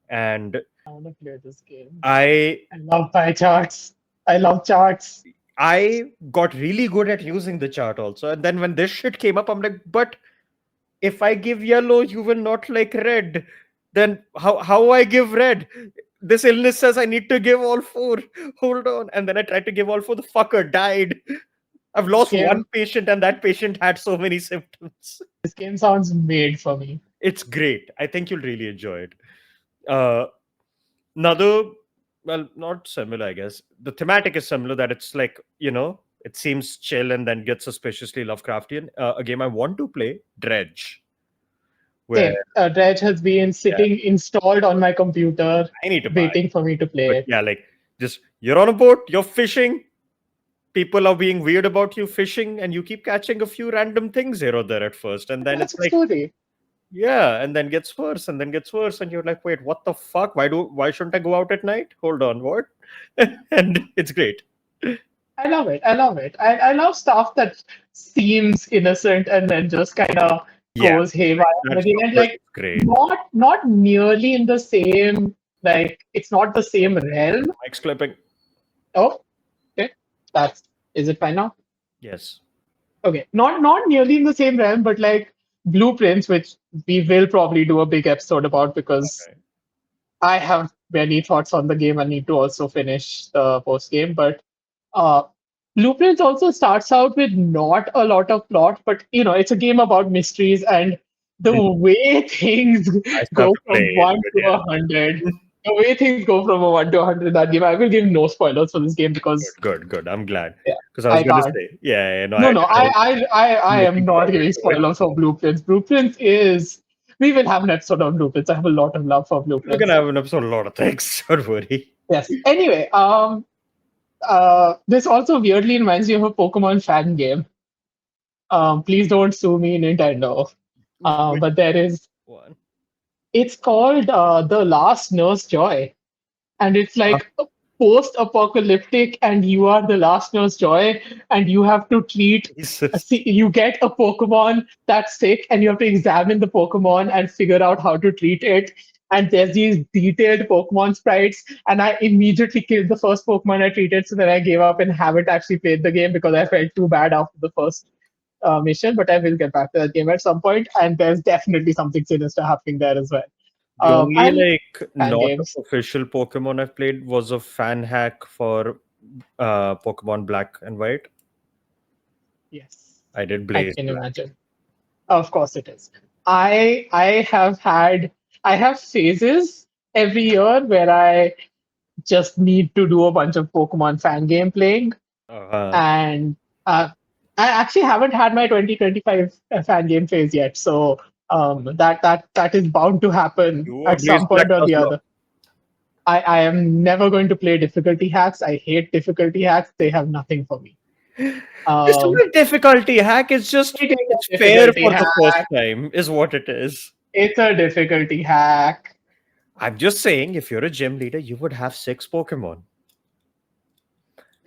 And I want to play this game. i I love pie charts. I love charts. I got really good at using the chart also, and then when this shit came up, I'm like, but if I give yellow, you will not like red. Then how I give red? This illness says I need to give all 4. Hold on. And then I tried to give all 4. The fucker died. I've This lost one game, patient, and that patient had so many symptoms. this game sounds made for me. It's great. I think you'll really enjoy it. Uh, Another, well, not similar, I guess. The thematic is similar, that it's like, it seems chill and then gets suspiciously Lovecraftian. A game I want to play, Dredge, where Same. Dredge has been yeah, sitting installed on my computer, I need to buy. waiting for me to play But it. yeah, like just you're on a boat, you're fishing, people are being weird about you fishing, and you keep catching a few random things here or there at first. And then That's it's a like, story. yeah, and then gets worse and then gets worse. And you're like, wait, what the fuck? Why shouldn't I go out at night? Hold on, what? And it's great. I love it. I love it. I love stuff that seems innocent and then just kind of Yeah, goes haywire that at the stuff end. was Like great. not nearly in the same like it's not the same realm. Mike's clipping. Oh, okay. That's is it fine now? Yes. Okay. Not nearly in the same realm, but like blueprints, which we will probably do a big episode about because Okay. I have many thoughts on the game. I need to also finish the post game, but uh, Blueprints also starts out with not a lot of plot, but it's a game about mysteries, and the way things I still have go to play from it, 1 but to yeah. 100, the way things go from a 1 to 100 in that game, I will give no spoilers for this game because Good. I'm glad. yeah, Because I was I going to can't. say, yeah, no, No, no, I was I am looking not forward giving to it. spoilers for Blueprints. Blueprints is. We will have an episode on Blueprints. I have a lot of love for We're going to Blueprints. have an episode, a lot of things. Don't worry. Yes. Anyway, this also weirdly reminds me of a Pokemon fan game. Please don't sue me, Nintendo. Which But there is. one? It's called The Last Nurse Joy, and it's Uh, like post-apocalyptic, and you are the last Nurse Joy, and you have to treat. Jesus. See, you get a Pokemon that's sick, and you have to examine the Pokemon and figure out how to treat it. And there's these detailed Pokemon sprites, and I immediately killed the first Pokemon I treated, so then I gave up and haven't actually played the game because I felt too bad after the first mission. But I will get back to that game at some point, and there's definitely something sinister happening there as well. The only And like fan not games, official Pokemon I've played was a fan hack for Pokemon Black and White. yes, I did I Blaze can Black. imagine. Of course it is. I have had I have phases every year where I just need to do a bunch of Pokemon fan game playing, Uh-huh. and I actually haven't had my 2025 fan game phase yet. So that is bound to happen You are at Blaze some Black point or the Nuzlocke. other. I am never going to play difficulty hacks. I hate difficulty hacks. They have nothing for me. It's Um, not a difficulty hack. It's just it is it's a fair difficulty for the first hack. time, is what it is. It's a difficulty hack. I'm just saying, if you're a gym leader, you would have 6 Pokemon.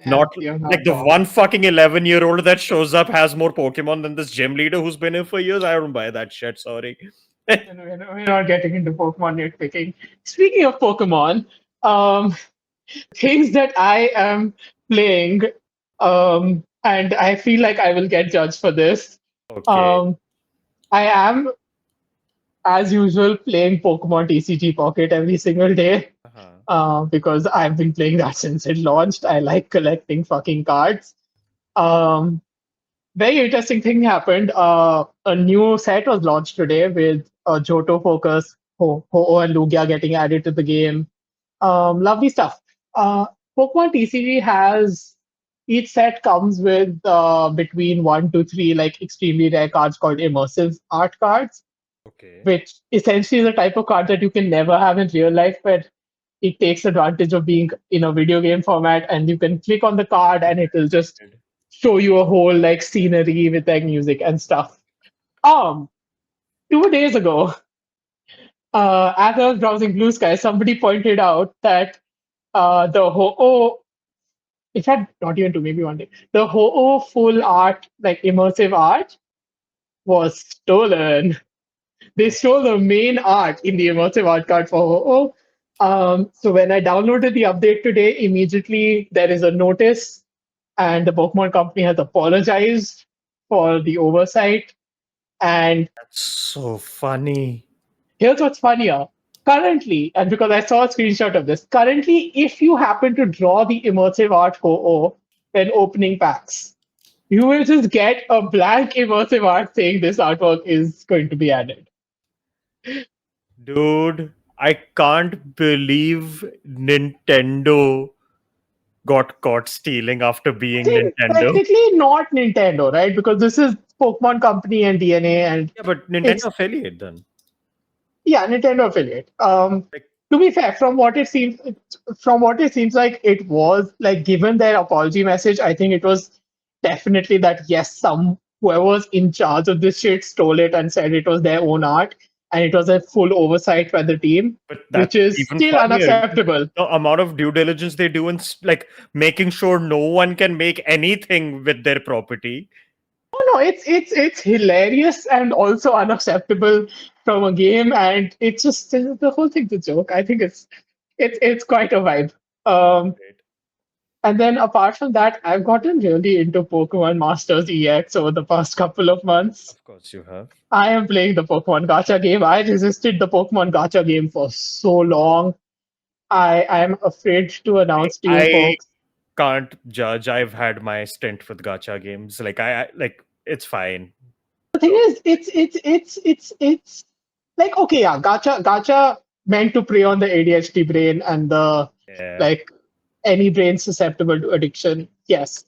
Yeah, Not you're like not the wrong. one fucking 11-year-old that shows up has more Pokemon than this gym leader who's been here for years. I don't buy that shit. Sorry. And we're not getting into Pokemon nitpicking. Speaking of Pokemon, things that I am playing, and I feel like I will get judged for this. Okay. Um, I am, as usual, playing Pokemon TCG Pocket every single day Uh-huh. because I've been playing that since it launched. I like collecting fucking cards. Um, Very interesting thing happened. A new set was launched today with Johto Focus, Ho-Oh, and Lugia getting added to the game. Lovely stuff. Uh, Pokemon TCG has each set comes with between 1 to 3 like extremely rare cards called immersive art cards, Okay. which essentially is a type of card that you can never have in real life, but it takes advantage of being in a video game format, and you can click on the card and it will just show you a whole like scenery with like music and stuff. Um, 2 days ago, as I was browsing Blue Sky, somebody pointed out that the Ho-Oh, in fact, not even two, maybe one day, the Ho-Oh full art, like immersive art, was stolen. They stole the main art in the immersive art card for Ho-Oh. So when I downloaded the update today, immediately there is a notice, and the Pokemon company has apologized for the oversight. And That's so funny. here's what's funnier. Currently, and because I saw a screenshot of this, currently, if you happen to draw the immersive art Ho-Oh when opening packs, you will just get a blank immersive art saying this artwork is going to be added. Dude, I can't believe Nintendo got caught stealing after I being think Nintendo. technically not Nintendo, right? Because this is Pokemon Company and DNA, and Yeah, but Nintendo it's affiliate then. yeah, Nintendo affiliate. Like, To be fair, from what it seems like it was like given their apology message, I think it was definitely that yes, some whoever was in charge of this shit stole it and said it was their own art, and it was a full oversight by the team, but which that's is even still funnier. unacceptable. The amount of due diligence they do and like making sure no one can make anything with their property. Oh no, it's hilarious and also unacceptable from a game, and it's just the whole thing's a joke. I think it's quite a vibe. Um, Right? And then apart from that, I've gotten really into Pokemon Masters EX over the past couple of months. Of course you have. I am playing the Pokemon Gacha game. I resisted the Pokemon Gacha game for so long. I am afraid to announce to you I folks. can't judge. I've had my stint with gacha games. Like I like it's fine. The thing is, it's like okay, yeah, gacha meant to prey on the ADHD brain and the Yeah. like any brain susceptible to addiction. Yes,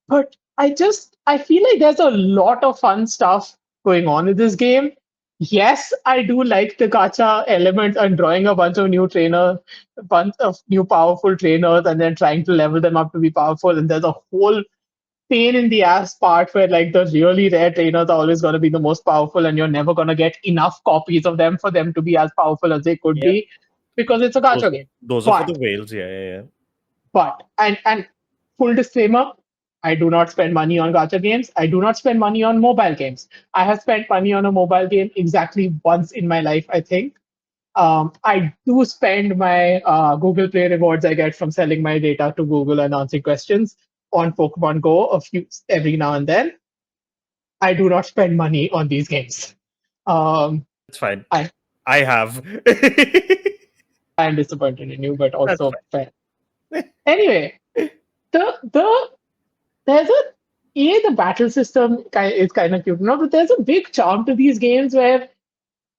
but I feel like there's a lot of fun stuff going on in this game. Yes, I do like the gacha element and drawing a bunch of new trainer, a bunch of new powerful trainers, and then trying to level them up to be powerful. And there's a whole pain in the ass part where like the really rare trainers are always going to be the most powerful, and you're never going to get enough copies of them for them to be as powerful as they could Yep. be because it's a Those gacha game. those are for the But whales. Yeah, yeah, yeah. and full disclaimer, I do not spend money on gacha games. I do not spend money on mobile games. I have spent money on a mobile game exactly once in my life, I think. I do spend my Google Play rewards I get from selling my data to Google and answering questions on Pokemon Go a few every now and then. I do not spend money on these games. It's fine. I I have. I am disappointed in you, but That's also fair. Anyway, the there's the battle system is kind of cute, no, but there's a big charm to these games where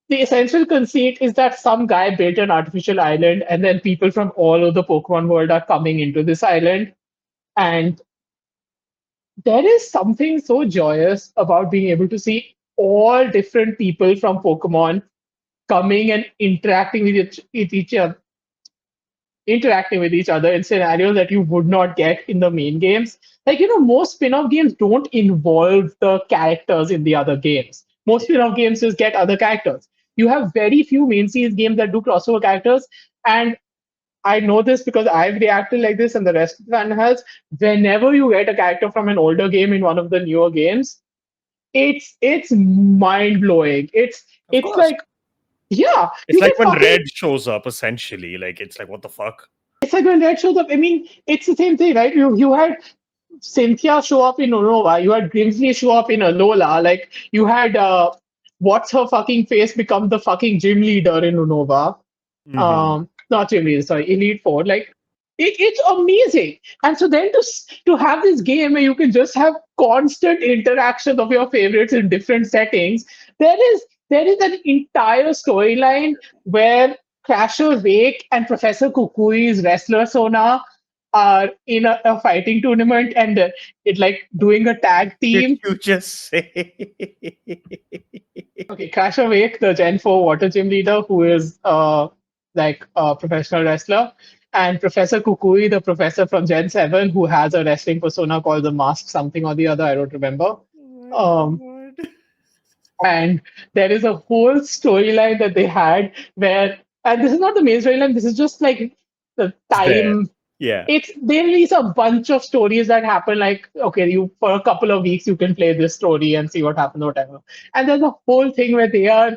the essential conceit is that some guy built an artificial island, and then people from all over the Pokemon world are coming into this island, and there is something so joyous about being able to see all different people from Pokemon coming and interacting with each other in scenarios that you would not get in the main games. Like, most spin off games don't involve the characters in the other games. Most spin off games just get other characters. You have very few main series games that do crossover characters. And I know this because I've reacted like this and the rest of the fan has. Whenever you get a character from an older game in one of the newer games, it's mind blowing. Of It's course. like, yeah, It's you like can when fucking Red shows up, essentially. Like, it's like, what the fuck? it's like when Red shows up. I mean, it's the same thing, right? You had Cynthia show up in Unova. You had Grimsley show up in Alola. Like you had what's her fucking face become the fucking gym leader in Unova. Hmm. Not gym leader, sorry, Elite Four. Like it's amazing. And so then to have this game where you can just have constant interaction of your favorites in different settings, there is an entire storyline where Crasher Wake and Professor Kukui's wrestler Sona are in a fighting tournament and it like doing a tag Did team. you just say? Okay, Crasher Wake, the Gen 4 water gym leader, who is like a professional wrestler, and Professor Kukui, the professor from Gen 7, who has a wrestling persona called the Mask something or the other, I don't remember. Oh my Um, god. and there is a whole storyline that they had where, and this is not the main storyline, this is just like the It's there. time Yeah. it's there is a bunch of stories that happen like okay you for a couple of weeks you can play this story and see what happens whatever and there's a whole thing where they are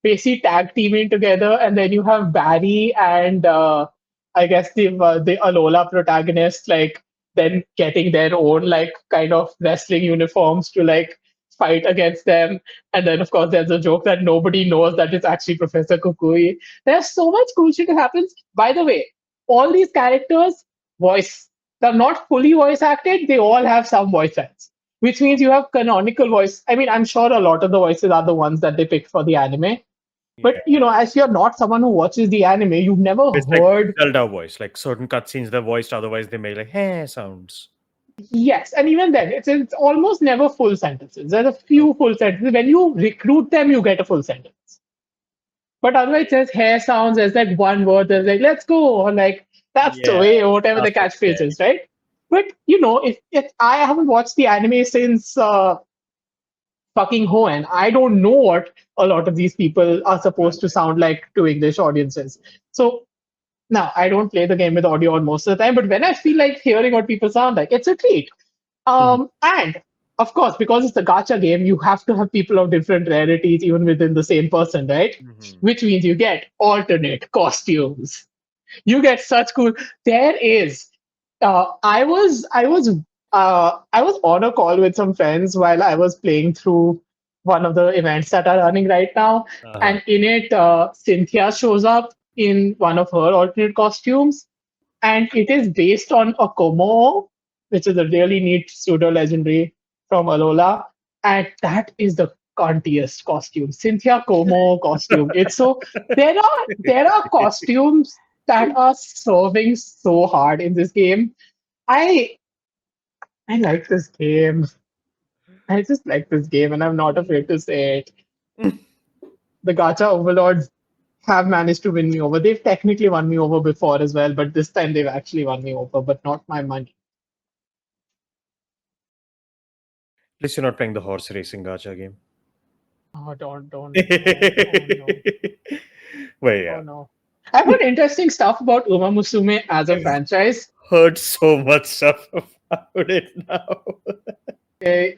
basically tag teaming together and then you have Barry and I guess the Alola protagonist like then getting their own like kind of wrestling uniforms to like fight against them and then of course there's a joke that nobody knows that it's actually Professor Kukui. There's so much cool shit that happens. By the way, all these characters voice. They're not fully voice acted, they all have some voice lines, which means you have canonical voice. I mean, I'm sure a lot of the voices are the ones that they picked for the anime. But, Yeah. as you're not someone who watches the anime, you've never It's like heard. Zelda voice. Like certain cutscenes they're voiced, otherwise they make like hey sounds. Yes, and even then, it's almost never full sentences. There's a few Okay. full sentences. When you recruit them, you get a full sentence. But otherwise, there's hair sounds, there's like one word, there's like, let's go, or like, that's the Yeah. way, or whatever the Stuff like catchphrase that. is, right? But, if I haven't watched the anime since fucking Hoenn. I don't know what a lot of these people are Right. supposed to sound like to English audiences. So now I don't play the game with audio on most of the time, but when I feel like hearing what people sound like, it's a treat. Mhm. And of course, because it's a gacha game, you have to have people of different rarities even within the same person, right? Mhm. Which means you get alternate costumes. You get such cool. There is. I was on a call with some friends while I was playing through one of the events that are running right now, Uh-huh. and in it, Cynthia shows up in one of her alternate costumes, and it is based on a Komo, which is a really neat pseudo legendary from Alola, and that is the cuntiest costume, Cynthia Como costume. It's so there are costumes that are serving so hard in this game. I I like this game. I just like this game, and I'm not afraid to say it. The gacha overlords have managed to win me over. They've technically won me over before as well, but this time they've actually won me over, but not my money. At least you're not playing the horse racing gacha game. Oh, don't, no, oh no, But oh yeah, no. I've heard interesting stuff about Uma Musume as a I've franchise. heard so much stuff about it now. Eh,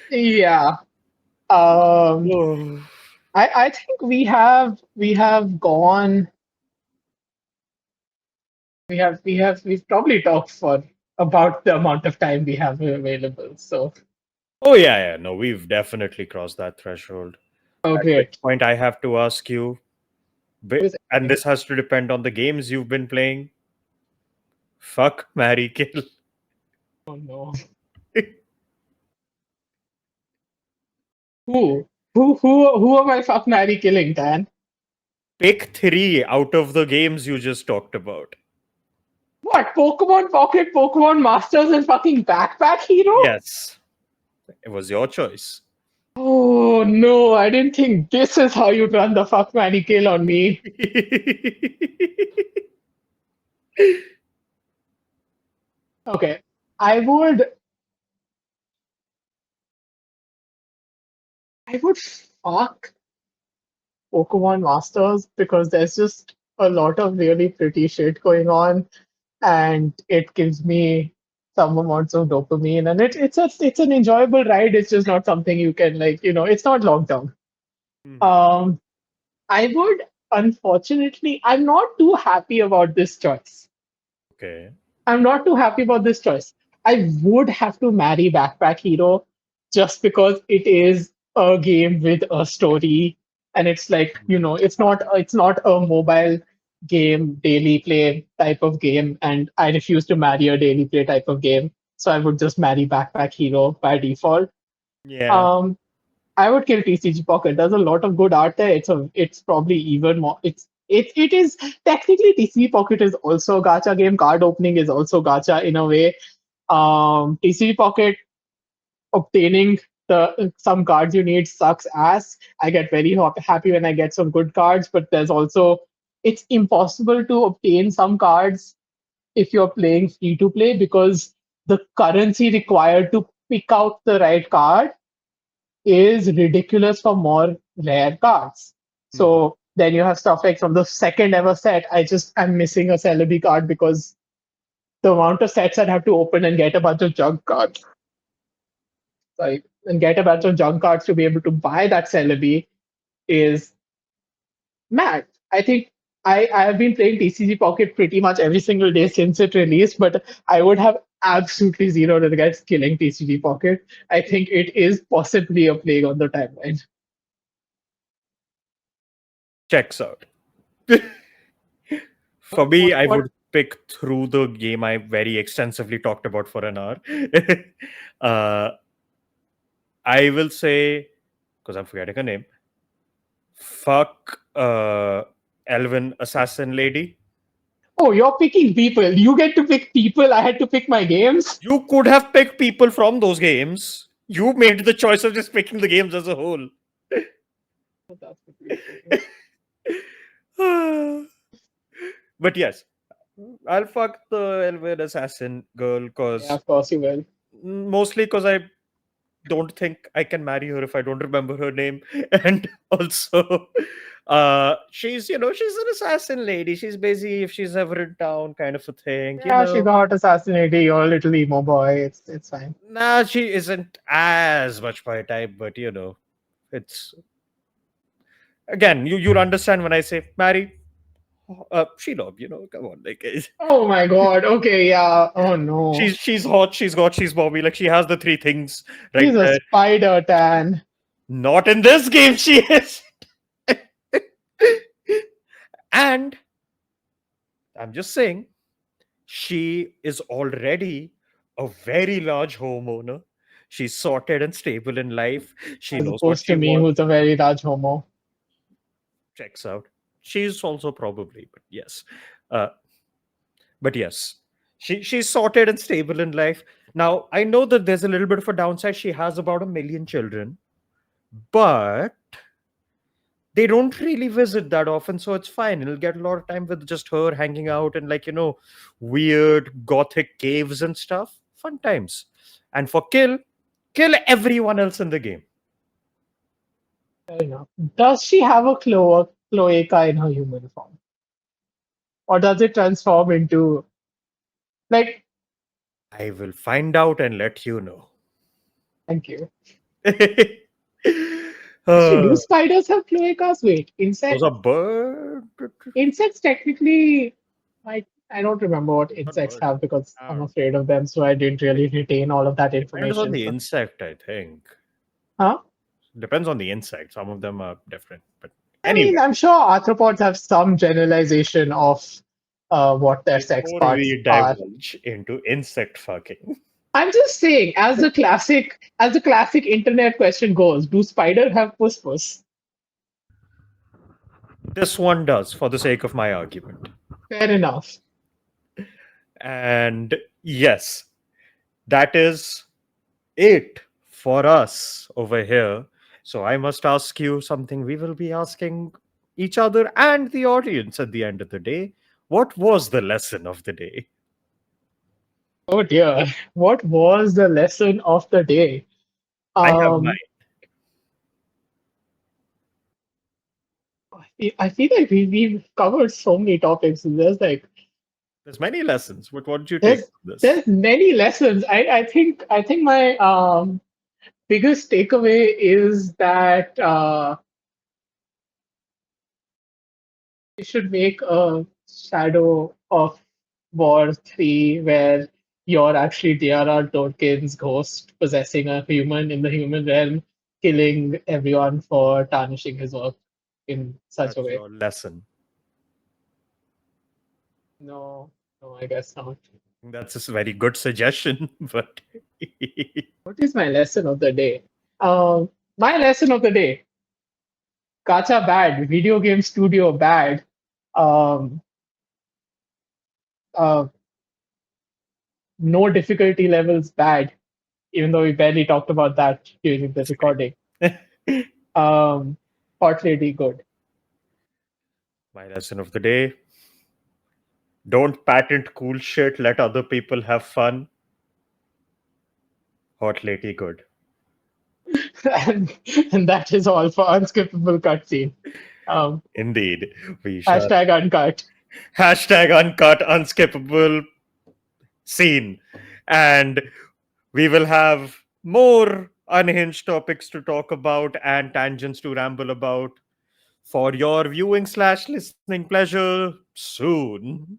yeah. Um, Oh. I think we have gone we've probably talked for about the amount of time we have available. So Oh yeah, yeah. No, we've definitely crossed that threshold. oh At which great. point I have to ask you, Who's and asking? this has to depend on the games you've been playing. Fuck, marry, kill. Oh no. Who am I fuck marry killing, Dan? Pick three out of the games you just talked about. What? Pokemon Pocket, Pokemon Masters, and fucking Backpack Hero? Yes, it was your choice. Oh no, I didn't think this is how you'd run the fuck marry kill on me. Okay. I would I would fuck Pokemon Masters because there's just a lot of really pretty shit going on, and it gives me some amounts of dopamine, and it's an enjoyable ride. It's just not something you can it's not long term. Mhm. Um, I would unfortunately, I'm not too happy about this choice. Okay. I'm not too happy about this choice. I would have to marry Backpack Hero just because it is a game with a story, and it's like it's not a mobile game daily play type of game, and I refuse to marry a daily play type of game, so I would just marry Backpack Hero by default. Yeah. Um, I would kill TCG Pocket. There's a lot of good art there. It's probably even more. It is technically TCG Pocket is also a gacha game. Card opening is also gacha in a way. TCG Pocket obtaining the some cards you need sucks ass. I get very happy when I get some good cards, but there's also it's impossible to obtain some cards if you're playing free to play because the currency required to pick out the right card is ridiculous for more rare cards. Mhm. So then you have stuff like from the second ever set, I'm missing a Celebi card because the amount of sets I'd have to open and get a bunch of junk cards. Sorry, and get a bunch of junk cards to be able to buy that Celebi is mad. I think I have been playing TCG Pocket pretty much every single day since it released, but I would have absolutely zero regrets killing TCG Pocket. I think it is possibly a plague on the timeline. Checks out. For What me, what I what would pick through the game I very extensively talked about for an hour. uh, I will say, because I'm forgetting her name, fuck Elven Assassin Lady. Oh, you're picking people. You get to pick people. I had to pick my games. You could have picked people from those games. You made the choice of just picking the games as a whole. Oh, that's confusing. But yes, I'll fuck the Elven Assassin girl Yeah, because of course you will. mostly because I don't think I can marry her if I don't remember her name. And also, she's an assassin lady. She's busy if she's ever in town, kind of a thing, Yeah, she's a hot assassinate. You're a little emo boy. It's fine. Nah, she isn't as much my type, but it's again, you'll understand when I say marry. Sheila, come on, like Oh my god. Okay, yeah. Oh no. she's hot, she's Bobby, like she has the three things right She's a there. spider tan. Not in this game, she is. And I'm just saying, she is already a very large homeowner. She's sorted and stable in life. She As knows what opposed to she me, who's wants. a very large homo. Checks out. She's also probably, but yes. Uh, but yes, she's sorted and stable in life. Now I know that there's a little bit of a downside. She has about 1 million children, but they don't really visit that often, so it's fine. It'll get a lot of time with just her hanging out in, like, weird gothic caves and stuff. Fun times. And for kill everyone else in the game. Fair enough. Does she have a cloaca in her human form? Or does it transform into, like, I will find out and let you know. thank you. Actually, do Uh, spiders have cloacas? Wait, those are bird. insects technically, I don't remember what Not insects birds. have because I I'm don't know. afraid of them, so I didn't really retain all of that Depends on information. the insect, I think. Huh? Depends on the insect. Some of them are different. But I mean, anyway, I'm sure arthropods have some generalization of what their sex before parts we are. divulge into insect fucking, I'm just saying, as the classic internet question goes, do spider have puss puss? this one does for the sake of my argument. Fair enough. And yes, that is it for us over here. So I must ask you something we will be asking each other and the audience at the end of the day. What was the lesson of the day? Oh dear. What was the lesson of the day? I have mine. Um, I feel like we've covered so many topics. There's many lessons, but what did you take There's from this? there's many lessons. I think my biggest takeaway is that we should make a Shadow of War 3 where you're actually D.R.R. Tolkien's ghost possessing a human in the human realm, killing everyone for tarnishing his work in such a That's way. your lesson. No, no, I guess not. That's a very good suggestion, but What is my lesson of the day? My lesson of the day: Gacha bad, video game studio bad, um, uh, no difficulty levels bad. Even though we barely talked about that during the recording. Um, Hot Lady good. my lesson of the day: don't patent cool shit, let other people have fun. Hot lady good. and, and that is all for Unskippable Cutscene. Um, Indeed, we shall. Hashtag uncut. Hashtag uncut, unskippable scene. And we will have more unhinged topics to talk about and tangents to ramble about for your viewing slash listening pleasure soon.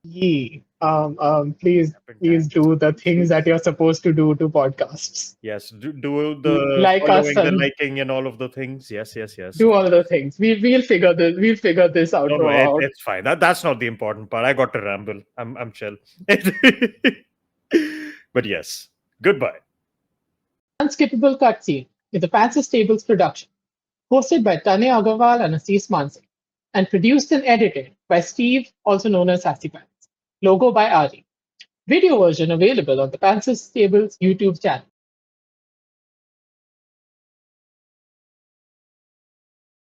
Please, Happen please tangents do the coming things soon. that you're supposed to do to podcasts. Yes, do the Like us following, the and liking, and all of the things. Yes, yes, yes. do all the things. We'll figure this. We'll figure this No, no, outro out. it's fine. That's not the important part. I got to ramble. I'm chill. But yes, goodbye. Unskippable Cutscene is a Pantsless Tables production, hosted by Tanya Agarwal and Assis Mansi, and produced and edited by Steve, also known as Sassy Pants. Logo by Ari. Video version available on the Pantsless Tables YouTube channel.